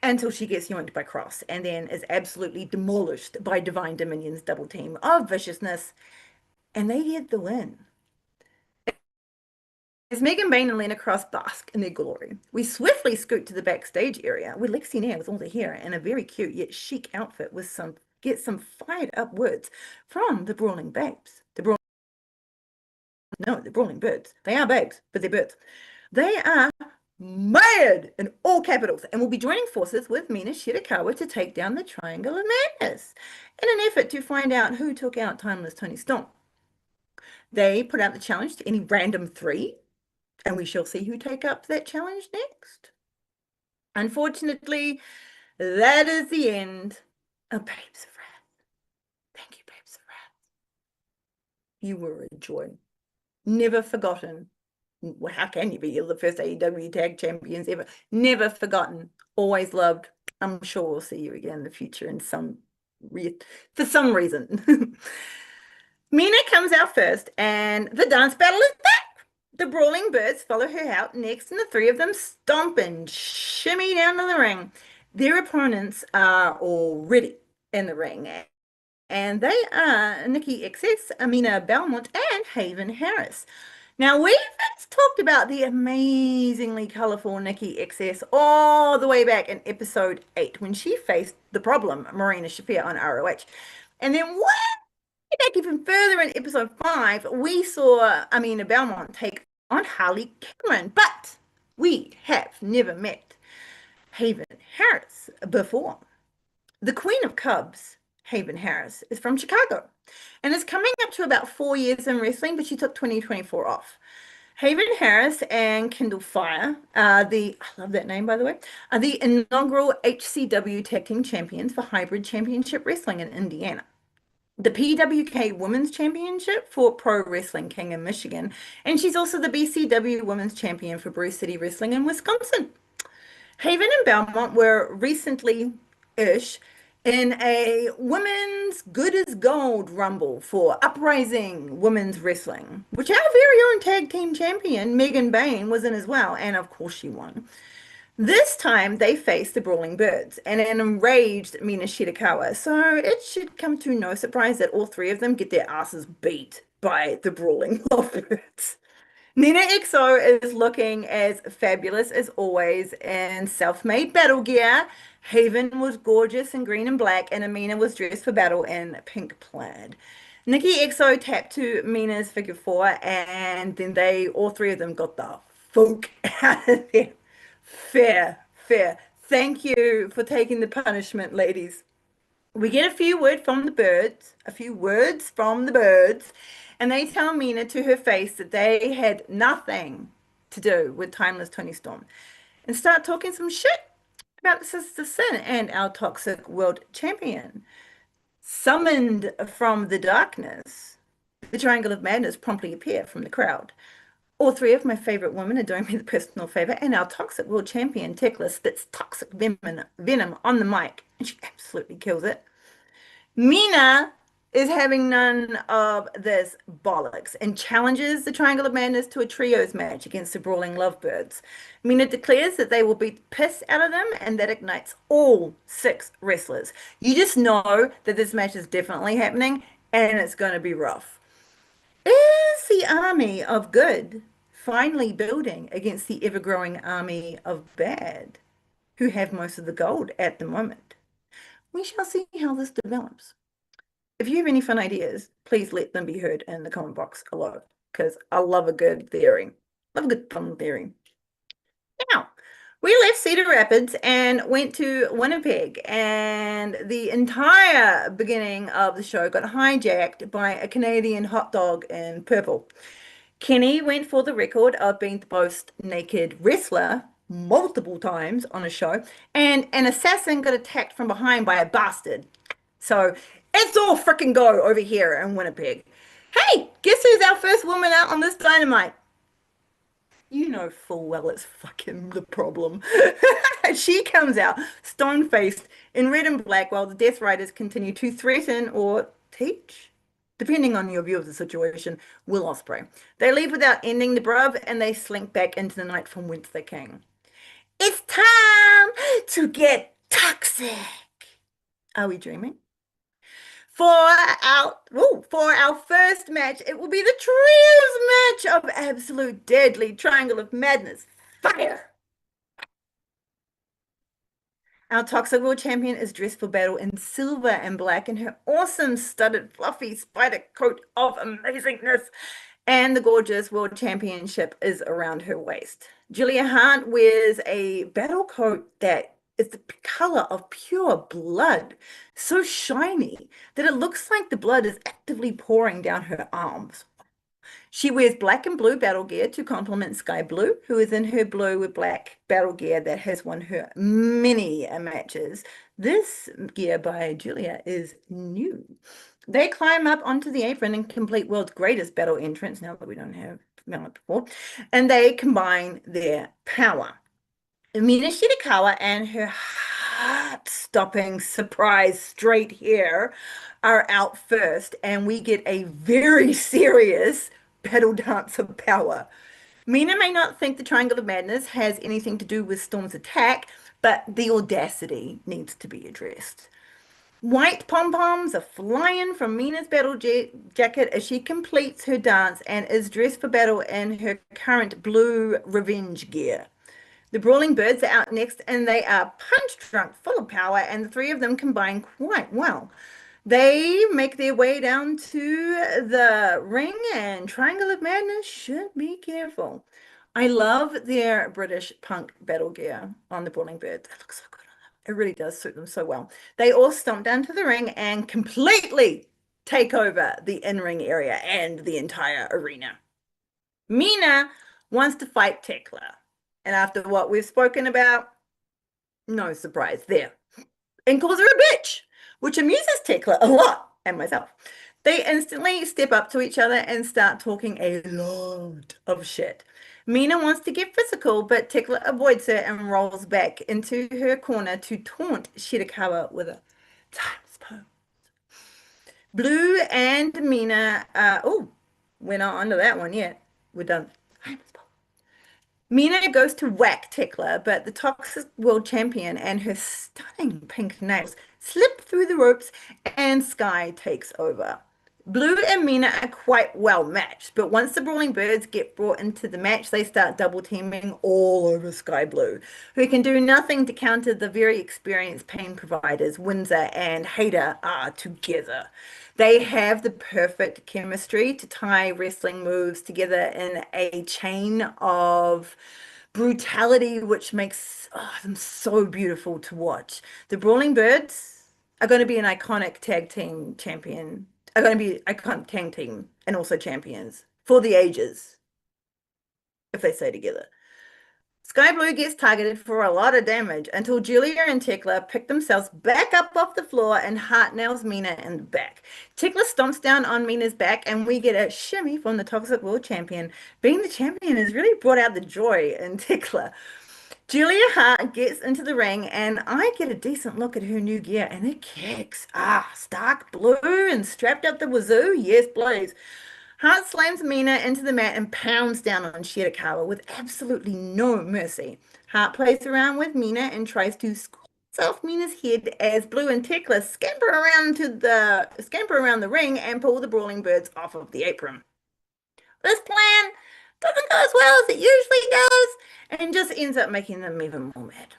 until she gets yoinked by Cross and then is absolutely demolished by Divine Dominion's double team of viciousness, and they get the win. As Megan Bane and Lena Cross bask in their glory, we swiftly scoot to the backstage area where Lexi Nair, with all the hair and a very cute yet chic outfit, gets some fired up words from the Brawling Babes. The Brawling Birds. They are babes, but they're birds. They are mad in all capitals and will be joining forces with Mina Shirakawa to take down the Triangle of Madness in an effort to find out who took out Timeless Tony Storm. They put out the challenge to any random three, and we shall see who take up that challenge next. Unfortunately, that is the end of Babes of Wrath. Thank you, Babes of Wrath. You were a joy. Never forgotten. Well, how can you be? You're the first AEW Tag Champions ever. Never forgotten. Always loved. I'm sure we'll see you again in the future for some reason. Mina comes out first, and the dance battle is back. The Brawling Birds follow her out next, and the three of them stomp and shimmy down to the ring. Their opponents are already in the ring, and they are Nikki XS, Amina Belmont, and Haven Harris. Now, we've talked about the amazingly colorful Nikki XS all the way back in episode 8 when she faced the problem, Marina Shafir, on ROH. And then way back even further in episode 5, we saw Amina Belmont take on Harley Cameron, but we have never met Haven Harris before. The Queen of Cubs, Haven Harris, is from Chicago and is coming up to about 4 years in wrestling, but she took 2024 off. Haven Harris and Kendall Fire, I love that name, by the way, are the inaugural HCW Tag Team Champions for Hybrid Championship Wrestling in Indiana, the PWK Women's Championship for Pro Wrestling King in Michigan, and she's also the BCW Women's Champion for Brew City Wrestling in Wisconsin. Haven and Belmont were recently-ish in a Women's Good as Gold Rumble for Uprising Women's Wrestling, which our very own tag team champion, Megan Bane, was in as well, and of course she won. This time they faced the Brawling Birds and an enraged Mina Shirakawa, so it should come to no surprise that all three of them get their asses beat by the Brawling Lovebirds. Nina XO is looking as fabulous as always in self-made battle gear. Haven was gorgeous in green and black, and Amina was dressed for battle in pink plaid. Nikki XO tapped to Mina's figure 4, and then all three of them got the funk out of there. Fair, fair. Thank you for taking the punishment, ladies. We get a few words from the birds, and they tell Mina to her face that they had nothing to do with Timeless Tony Storm and start talking some shit about Sister Sin and our toxic world champion. Summoned from the darkness, the Triangle of Madness promptly appear from the crowd. All three of my favorite women are doing me the personal favor, and our toxic world champion, Tekla, spits toxic venom on the mic, and she absolutely kills it. Mina is having none of this bollocks and challenges the Triangle of Madness to a trios match against the Brawling Lovebirds. Mina declares that they will beat the piss out of them, and that ignites all six wrestlers. You just know that this match is definitely happening and it's going to be rough. Is the army of good finally building against the ever-growing army of bad, who have most of the gold at the moment? We shall see how this develops. If you have any fun ideas, please let them be heard in the comment box below, because I love a good theory. Love a good fun theory. Now, we left Cedar Rapids and went to Winnipeg, and the entire beginning of the show got hijacked by a Canadian hot dog in purple. Kenny went for the record of being the most naked wrestler multiple times on a show, and an assassin got attacked from behind by a bastard. So it's all freaking go over here in Winnipeg. Hey, guess who's our first woman out on this dynamite? You know full well it's fucking the problem. She comes out stone-faced in red and black while the Death Riders continue to threaten or teach, depending on your view of the situation, Will Ospreay. They leave without ending the bruv and they slink back into the night from whence they came. It's time to get toxic. Are we dreaming? For our first match, it will be the trios match of absolute deadly Triangle of Madness. Fire! Our Toxic World Champion is dressed for battle in silver and black in her awesome studded fluffy spider coat of amazingness. And the gorgeous World Championship is around her waist. Julia Hart wears a battle coat that is the color of pure blood, so shiny that it looks like the blood is actively pouring down her arms. She wears black and blue battle gear to complement Sky Blue, who is in her blue with black battle gear that has won her many matches. This gear by Julia is new. They climb up onto the apron and complete world's greatest battle entrance, now that we don't have done it before, and they combine their power. Mina Shirakawa and her heart-stopping surprise straight hair are out first, and we get a very serious battle dance of power. Mina may not think the Triangle of Madness has anything to do with Storm's attack, but the audacity needs to be addressed. White pom-poms are flying from Mina's battle jacket as she completes her dance and is dressed for battle in her current blue revenge gear. The Brawling Birds are out next, and they are punch-drunk, full of power, and the three of them combine quite well. They make their way down to the ring, and Triangle of Madness should be careful. I love their British punk battle gear on the Brawling Birds. It looks so good on them. It really does suit them so well. They all stomp down to the ring and completely take over the in-ring area and the entire arena. Mina wants to fight Tekla. And after what we've spoken about, no surprise there. And calls her a bitch, which amuses Tekla a lot, and myself. They instantly step up to each other and start talking a lot of shit. Mina wants to get physical, but Tekla avoids her and rolls back into her corner to taunt Shirakawa with a times pose. Blue and Mina, we're not onto that one yet. We're done. Mina goes to whack Tekla, but the Toxic World Champion and her stunning pink nails slip through the ropes and Sky takes over. Blue and Mina are quite well matched, but once the Brawling Birds get brought into the match, they start double teaming all over Sky Blue, who can do nothing to counter the very experienced pain providers Windsor and Hater are together. They have the perfect chemistry to tie wrestling moves together in a chain of brutality, which makes them so beautiful to watch. The Brawling Birds are going to be an iconic tag team champion, are going to be iconic tag team and also champions for the ages, if they stay together. Sky Blue gets targeted for a lot of damage until Julia and Tekla pick themselves back up off the floor and Hart nails Mina in the back. Tekla stomps down on Mina's back and we get a shimmy from the Toxic World Champion. Being the champion has really brought out the joy in Tekla. Julia Hart gets into the ring, and I get a decent look at her new gear, and it kicks. Ah, stark blue and strapped up the wazoo. Yes, please. Hart slams Mina into the mat and pounds down on Shirakawa with absolutely no mercy. Hart plays around with Mina and tries to squeeze off Mina's head as Blue and Tekla scamper around the ring and pull the brawling birds off of the apron. This plan doesn't go as well as it usually does and just ends up making them even more mad.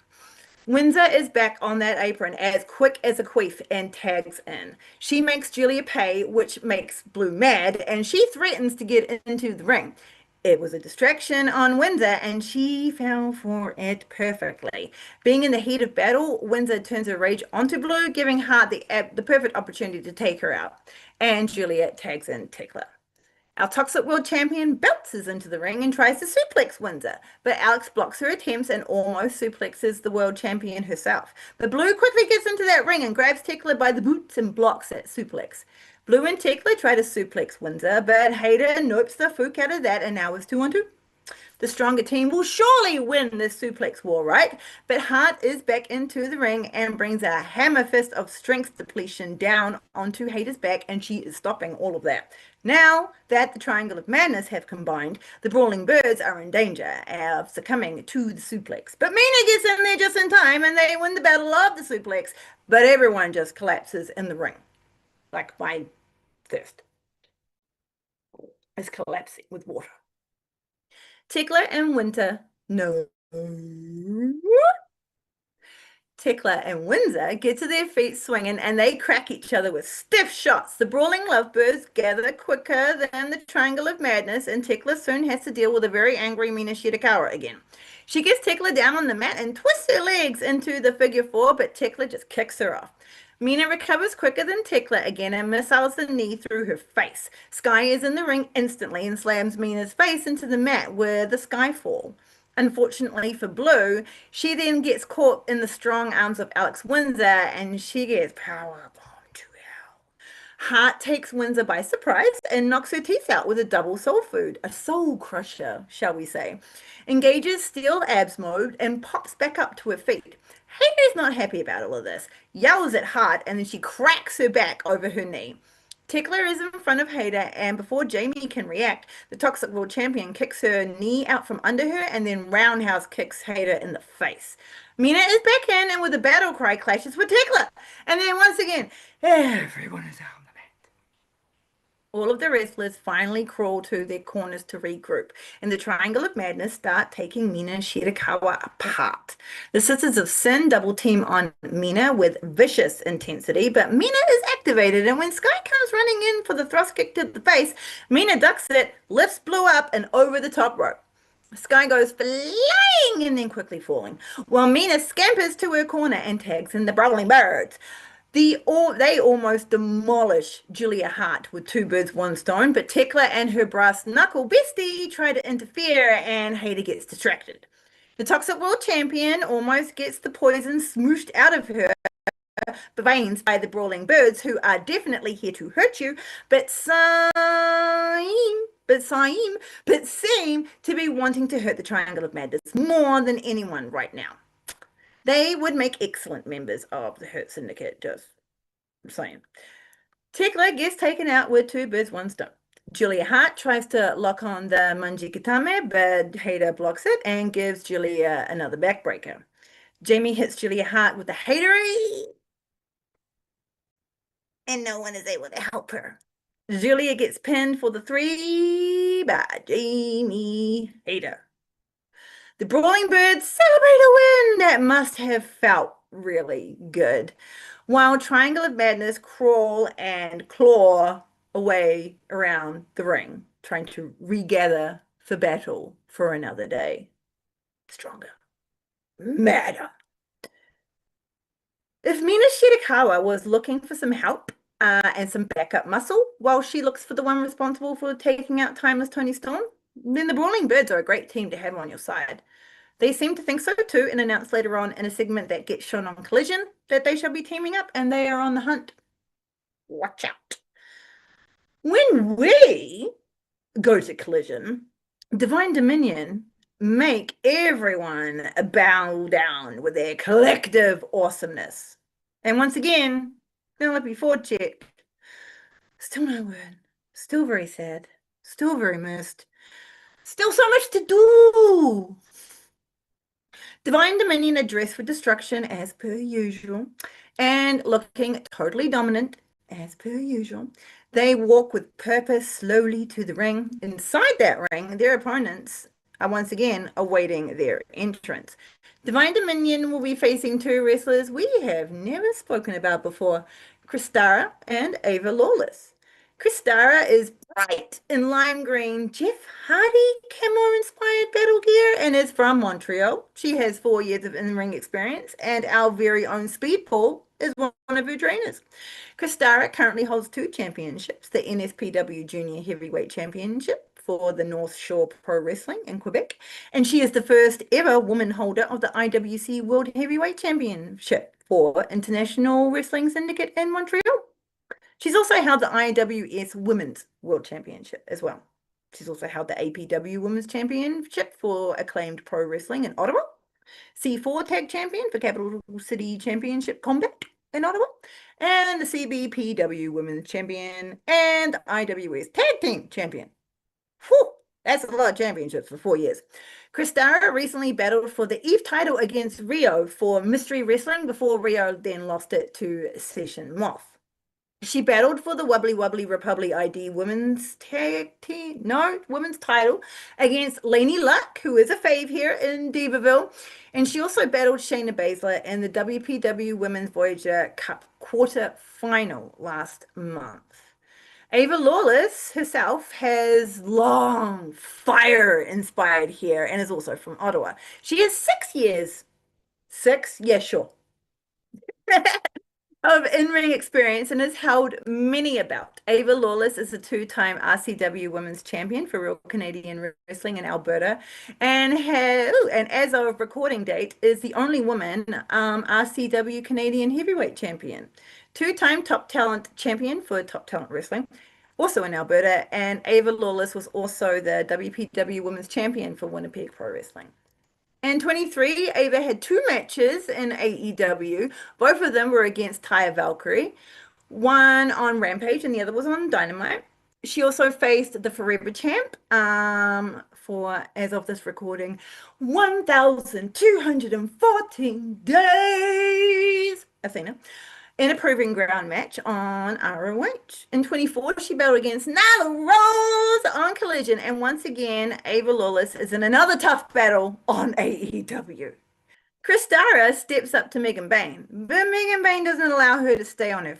Windsor is back on that apron as quick as a queef and tags in. She makes Julia pay, which makes Blue mad, and she threatens to get into the ring. It was a distraction on Windsor, and she fell for it perfectly. Being in the heat of battle, Windsor turns her rage onto Blue, giving Hart the perfect opportunity to take her out. And Julia tags in Tickler. Our Toxic World Champion bounces into the ring and tries to suplex Windsor, but Alex blocks her attempts and almost suplexes the World Champion herself. But Blue quickly gets into that ring and grabs Tekla by the boots and blocks that suplex. Blue and Tekla try to suplex Windsor, but Hayter nopes the fook out of that, and now it's 2-on-2. The stronger team will surely win this suplex war, right? But Hart is back into the ring and brings a hammer fist of strength depletion down onto Hayter's back, and she is stopping all of that. Now that the Triangle of Madness have combined, the Brawling Birds are in danger of succumbing to the suplex. But Mina gets in there just in time, and they win the battle of the suplex, but everyone just collapses in the ring. Like my fist is collapsing with water. Tickler and Winter, no. Tickler and Windsor get to their feet swinging and they crack each other with stiff shots. The brawling lovebirds gather quicker than the Triangle of Madness, and Tickler soon has to deal with a very angry Mina Shirakawa again. She gets Tickler down on the mat and twists her legs into the figure four, but Tickler just kicks her off. Mina recovers quicker than Tickler again and missiles the knee through her face. Sky is in the ring instantly and slams Mina's face into the mat where the Sky fall. Unfortunately for Blue, she then gets caught in the strong arms of Alex Windsor and she gets power bombed to hell. Hart takes Windsor by surprise and knocks her teeth out with a double soul food, a soul crusher, shall we say. Engages steel abs mode and pops back up to her feet. Hater's not happy about all of this, yells at Hart, and then she cracks her back over her knee. Tickler is in front of Hayter, and before Jamie can react, the Toxic World Champion kicks her knee out from under her and then roundhouse kicks Hayter in the face. Mina is back in and with a battle cry clashes with Tickler. And then once again, everyone is out. All of the wrestlers finally crawl to their corners to regroup, and the Triangle of Madness start taking Mina and Shirakawa apart. The Sisters of Sin double team on Mina with vicious intensity, but Mina is activated, and when Sky comes running in for the thrust kick to the face, Mina ducks it, lifts Blue up and over the top rope. Sky goes flying and then quickly falling, while Mina scampers to her corner and tags in the Brawling Birds. They almost demolish Julia Hart with two birds, one stone, but Tekla and her brass knuckle bestie try to interfere and Hayter gets distracted. The Toxic World Champion almost gets the poison smooshed out of her veins by the Brawling Birds, who are definitely here to hurt you, but seem to be wanting to hurt the Triangle of Madness more than anyone right now. They would make excellent members of the Hurt Syndicate, just saying. Tickler gets taken out with two birds, one stone. Julia Hart tries to lock on the Manjikatame, but Hayter blocks it and gives Julia another backbreaker. Jamie hits Julia Hart with a hatery, and no one is able to help her. Julia gets pinned for the 3 by Jamie Hayter. The Brawling Birds celebrate a win that must have felt really good, while Triangle of Madness crawl and claw away around the ring, trying to regather for battle for another day. Stronger, madder. If Mina Shirakawa was looking for some help and some backup muscle while she looks for the one responsible for taking out Timeless Tony Storm, then the Brawling Birds are a great team to have on your side. They seem to think so too and announce later on in a segment that gets shown on Collision that they shall be teaming up and they are on the hunt. Watch out. When we go to Collision, Divine Dominion make everyone bow down with their collective awesomeness. And once again, Penelope Ford-Check, still no word, still very sad, still very missed, still so much to do. Divine Dominion addressed for destruction as per usual, and looking totally dominant as per usual. They walk with purpose slowly to the ring. Inside that ring, their opponents are once again awaiting their entrance. Divine Dominion will be facing two wrestlers we have never spoken about before, Kristara and Ava Lawless. Kristara is bright in lime green Jeff Hardy camo-inspired battle gear and is from Montreal. She has 4 years of in-ring experience, and our very own Speedball is one of her trainers. Kristara currently holds two championships, the NSPW Junior Heavyweight Championship for the North Shore Pro Wrestling in Quebec, and she is the first ever woman holder of the IWC World Heavyweight Championship for International Wrestling Syndicate in Montreal. She's also held the IWS Women's World Championship as well. She's also held the APW Women's Championship for Acclaimed Pro Wrestling in Ottawa, C4 Tag Champion for Capital City Championship Combat in Ottawa, and the CBPW Women's Champion and IWS Tag Team Champion. Whew, that's a lot of championships for 4 years. Kristara recently battled for the Eve title against Rio for Mystery Wrestling before Rio then lost it to Session Moth. She battled for the Wobbly Wobbly Republic ID women's women's title against Lainey Luck, who is a fave here in Divaville. And she also battled Shayna Baszler in the WPW Women's Voyager Cup quarter final last month. Ava Lawless herself has long fire-inspired hair and is also from Ottawa. She has 6 years. Six? Yeah, sure. Of in-ring experience and has held many a bout. Ava Lawless is a two-time RCW Women's Champion for Real Canadian Wrestling in Alberta, and as of recording date, is the only woman RCW Canadian Heavyweight Champion. Two-time Top Talent Champion for Top Talent Wrestling, also in Alberta, and Ava Lawless was also the WPW Women's Champion for Winnipeg Pro Wrestling. In 23, Ava had two matches in AEW. Both of them were against Taya Valkyrie, one on Rampage and the other was on Dynamite. She also faced the Forever Champ for, as of this recording, 1,214 days. Athena in a proving ground match on ROH. In 24, she battled against Nyla Rose on Collision. And once again, Ava Lawless is in another tough battle on AEW. Kristara steps up to Megan Bayne, but Megan Bayne doesn't allow her to stay on her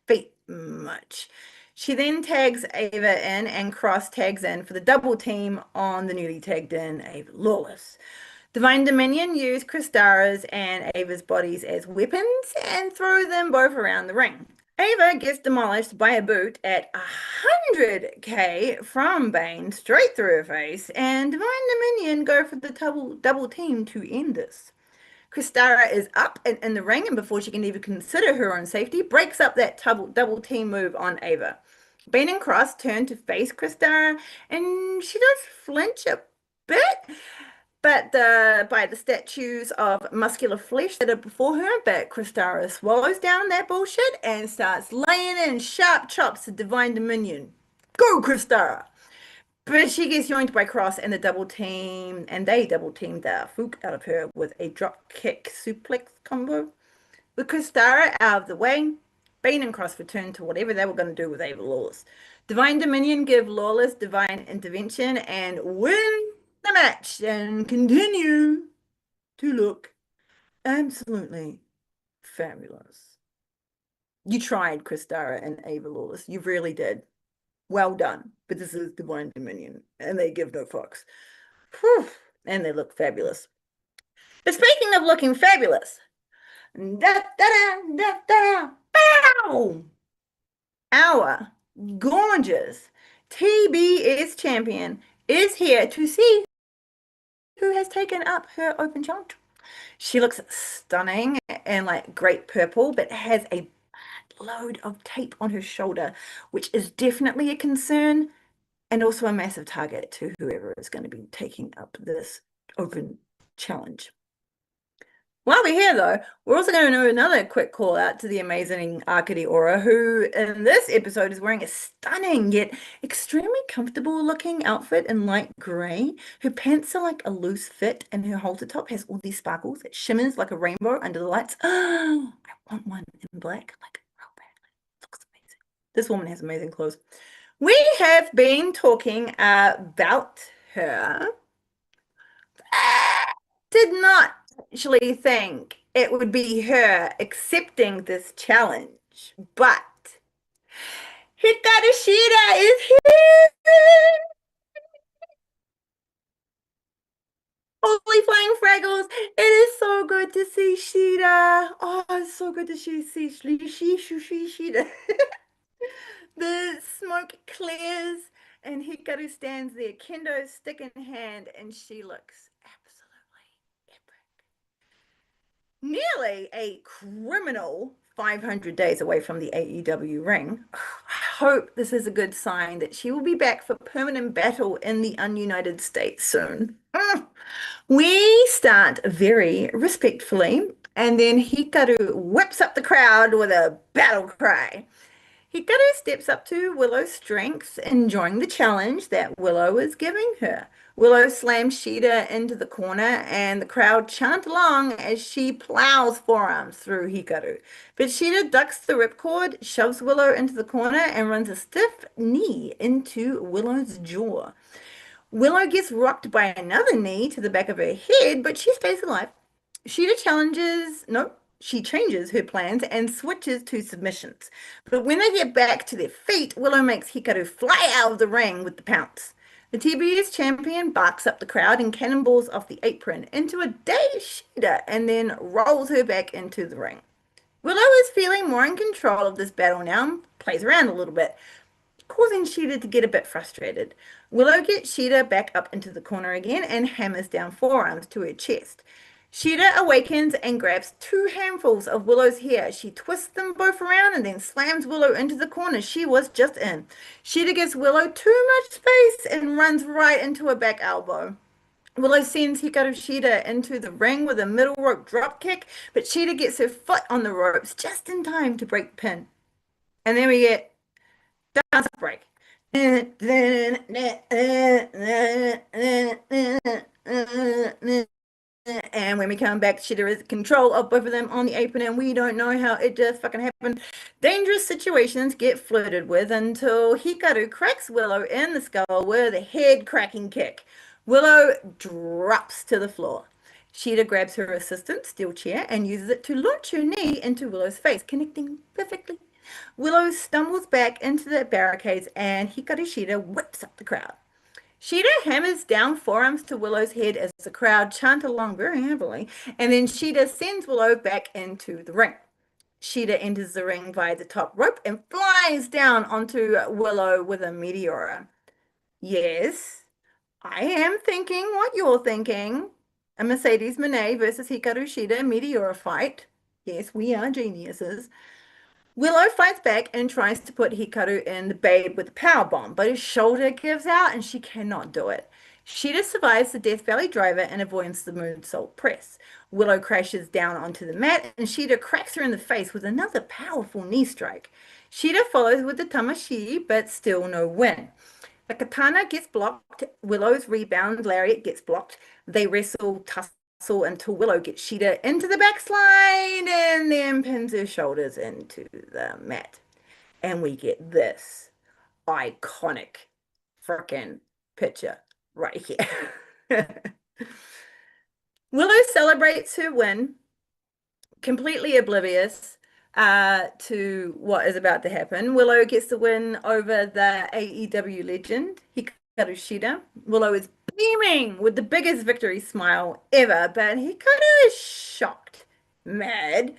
feet much. She then tags Ava in and cross tags in for the double team on the newly tagged in Ava Lawless. Divine Dominion use Kristara's and Ava's bodies as weapons and throw them both around the ring. Ava gets demolished by a boot at 100k from Bane straight through her face, and Divine Dominion go for the double team to end this. Kristara is up and in the ring, and before she can even consider her own safety, breaks up that double team move on Ava. Bane and Cross turn to face Kristara, and she does flinch a bit, but by the statues of muscular flesh that are before her, but Kristara swallows down that bullshit and starts laying in sharp chops to Divine Dominion. Go, Kristara! But she gets yoinked by Cross and the double team, and they double team the fook out of her with a drop kick suplex combo. With Kristara out of the way, Bane and Cross return to whatever they were going to do with Ava Lawless. Divine Dominion give Lawless divine intervention and win the match and continue to look absolutely fabulous. You tried, Kristara and Ava Lawless. You really did. Well done. But this is Divine Dominion, and they give no fucks. Whew. And they look fabulous. But speaking of looking fabulous, da da da da bow! Our gorgeous TBS champion is here to see who has taken up her open challenge. She looks stunning in like great purple, but has a load of tape on her shoulder, which is definitely a concern and also a massive target to whoever is going to be taking up this Open challenge. While we're here, though, we're also going to do another quick call out to the amazing Arkady Aura, who in this episode is wearing a stunning yet extremely comfortable looking outfit in light grey. Her pants are like a loose fit, and her halter top has all these sparkles. It shimmers like a rainbow under the lights. Oh, I want one in black, like real badly. Looks amazing. This woman has amazing clothes. We have been talking about her. Did not actually think it would be her accepting this challenge, but Hikaru Shida is here! Holy flying fraggles! It is so good to see Shida. Oh, it's so good to see Shida. The smoke clears and Hikaru stands there, kendo stick in hand, and she looks absolutely epic. Nearly a criminal 500 days away from the AEW ring. I hope this is a good sign that she will be back for permanent battle in the ununited states soon. We start very respectfully, and then Hikaru whips up the crowd with a battle cry. Hikaru steps up to Willow's strengths, enjoying the challenge that Willow is giving her. Willow slams Sheeta into the corner, and the crowd chant along as she plows forearms through Hikaru. But Sheeta ducks the ripcord, shoves Willow into the corner, and runs a stiff knee into Willow's jaw. Willow gets rocked by another knee to the back of her head, but she stays alive. She changes her plans and switches to submissions. But when they get back to their feet, Willow makes Hikaru fly out of the ring with the pounce. The TBS champion barks up the crowd and cannonballs off the apron into a dazed Shida and then rolls her back into the ring. Willow is feeling more in control of this battle now and plays around a little bit, causing Sheeta to get a bit frustrated. Willow gets Sheeta back up into the corner again and hammers down forearms to her chest. Sheeta awakens and grabs two handfuls of Willow's hair. She twists them both around and then slams Willow into the corner she was just in. Sheeta gives Willow too much space and runs right into a back elbow. Willow sends Hikaru Shida into the ring with a middle rope drop kick, but Shida gets her foot on the ropes just in time to break the pin. And then we get dance break. And when we come back, Shida is control of both of them on the apron, and we don't know how it just fucking happened. Dangerous situations get flirted with until Hikaru cracks Willow in the skull with a head cracking kick. Willow drops to the floor. Shida grabs her assistant's steel chair and uses it to launch her knee into Willow's face, connecting perfectly. Willow stumbles back into the barricades, and Hikaru Shida whips up the crowd. Sheeta hammers down forearms to Willow's head as the crowd chant along very heavily, and then Sheeta sends Willow back into the ring. Sheeta enters the ring via the top rope and flies down onto Willow with a meteora. Yes, I am thinking what you're thinking. A Mercedes Moné versus Hikaru Shida meteora fight. Yes, we are geniuses. Willow fights back and tries to put Hikaru in the babe with the power bomb, but his shoulder gives out and she cannot do it. Sheeta survives the Death Valley driver and avoids the moonsault press. Willow crashes down onto the mat and Sheeta cracks her in the face with another powerful knee strike. Sheeta follows with the Tamashi, but still no win. The katana gets blocked. Willow's rebound lariat gets blocked. They wrestle, tussle until Willow gets Sheeta into the backslide and then pins her shoulders into the mat. And we get this iconic freaking picture right here. Willow celebrates her win, completely oblivious to what is about to happen. Willow gets the win over the AEW legend, Hikaru Shida. Willow is beaming with the biggest victory smile ever, but Hikaru is shocked, mad,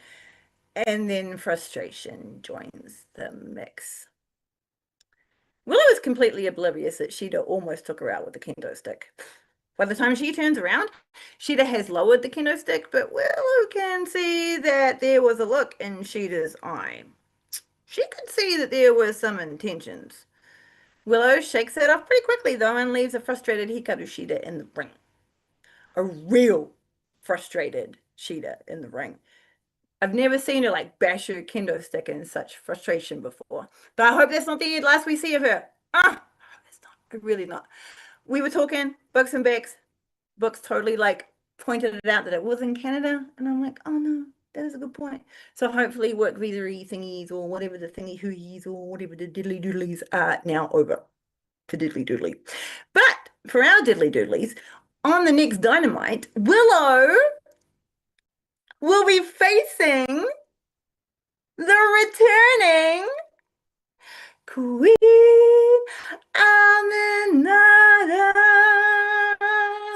and then frustration joins the mix. Willow is completely oblivious that Shida almost took her out with the kendo stick. By the time she turns around, Sheeta has lowered the kendo stick, but Willow can see that there was a look in Sheeta's eye. She could see that there were some intentions. Willow shakes it off pretty quickly, though, and leaves a frustrated Hikaru Shida in the ring. a real frustrated Sheeta in the ring. I've never seen her like bash her kendo stick in such frustration before. But I hope that's not the last we see of her. Ah, I hope it's not. I really not. We were talking books and Bex. Books totally like pointed it out that it was in Canada, and I'm like, oh no, that is a good point. So hopefully work visa thingies or whatever the thingy hooies or whatever the diddly doodlies are now over for diddly doodly. But for our diddly doodlies, on the next Dynamite, Willow will be facing the returning Queen Aminata.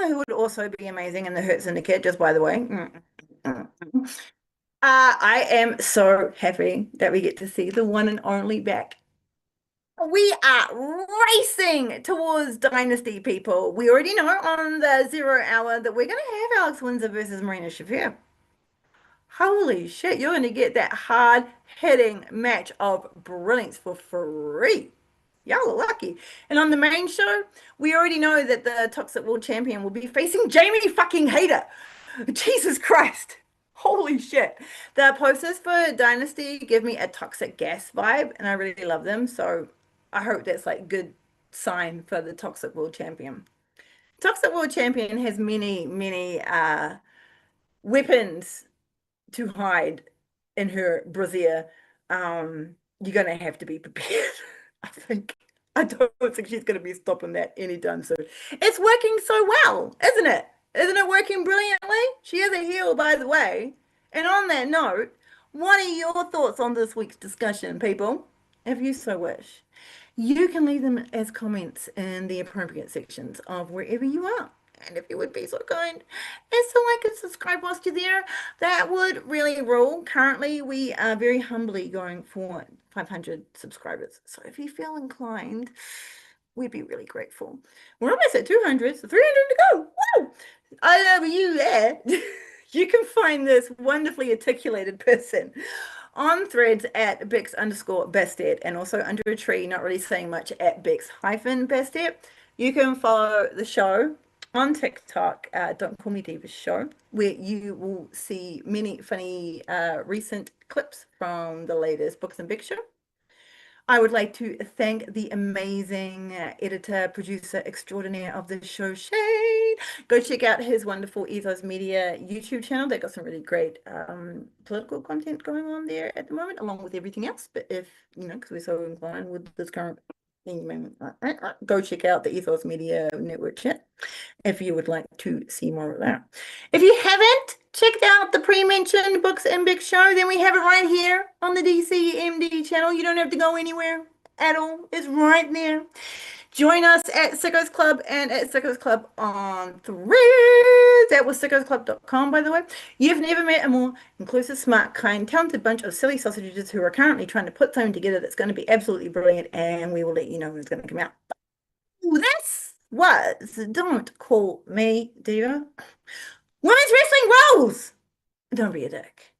It would also be amazing in the Hurt Syndicate, just by the way. I am so happy that we get to see the one and only back. We are racing towards Dynasty, people. We already know on the 0 hour that we're going to have Alex Windsor versus Marina Shafir. Holy shit, you're going to get that hard-hitting match of brilliance for free. Y'all are lucky. And on the main show, we already know that the Toxic World Champion will be facing Jamie fucking Hayter. Jesus Christ. Holy shit. The posters for Dynasty give me a Toxic Gas vibe, and I really love them. So I hope that's like good sign for the Toxic World Champion. Toxic World Champion has many weapons to hide in her brassiere. You're gonna have to be prepared. I think. I don't think she's gonna be stopping that anytime soon. It's working so well, isn't it? Isn't it working brilliantly? She is a heel, by the way. And on that note, what are your thoughts on this week's discussion, people? If you so wish, you can leave them as comments in the appropriate sections of wherever you are. And if you would be so kind as to like and subscribe whilst you're there, that would really rule. Currently, we are very humbly going for 500 subscribers. So if you feel inclined, we'd be really grateful. We're almost at 200, so 300 to go. Woo! I love you there. You can find this wonderfully articulated person on threads at Bex_Bastet and also under a tree, not really saying much, at Bex-Bastet. You can follow the show on TikTok, Don't Call Me Diva Show, where you will see many funny recent clips from the latest Books and Big Show. I would like to thank the amazing editor, producer extraordinaire of the show, Shane. Go check out his wonderful Ethos Media YouTube channel. They got some really great political content going on there at the moment, along with everything else. But if, you know, because we're so inclined with this current thing, go check out the Ethos Media Network chat if you would like to see more of that. If you haven't checked out the pre-mentioned Books and Big Show, then we have it right here on the DCMD channel. You don't have to go anywhere at all. It's right there. Join us at Sickos Club and at Sickos Club on Threads. That was sickosclub.com, by the way. You've never met a more inclusive, smart, kind, talented bunch of silly sausages who are currently trying to put something together that's going to be absolutely brilliant, and we will let you know when it's going to come out. This was Don't Call Me Diva. Women's Wrestling Rules! Don't be a dick.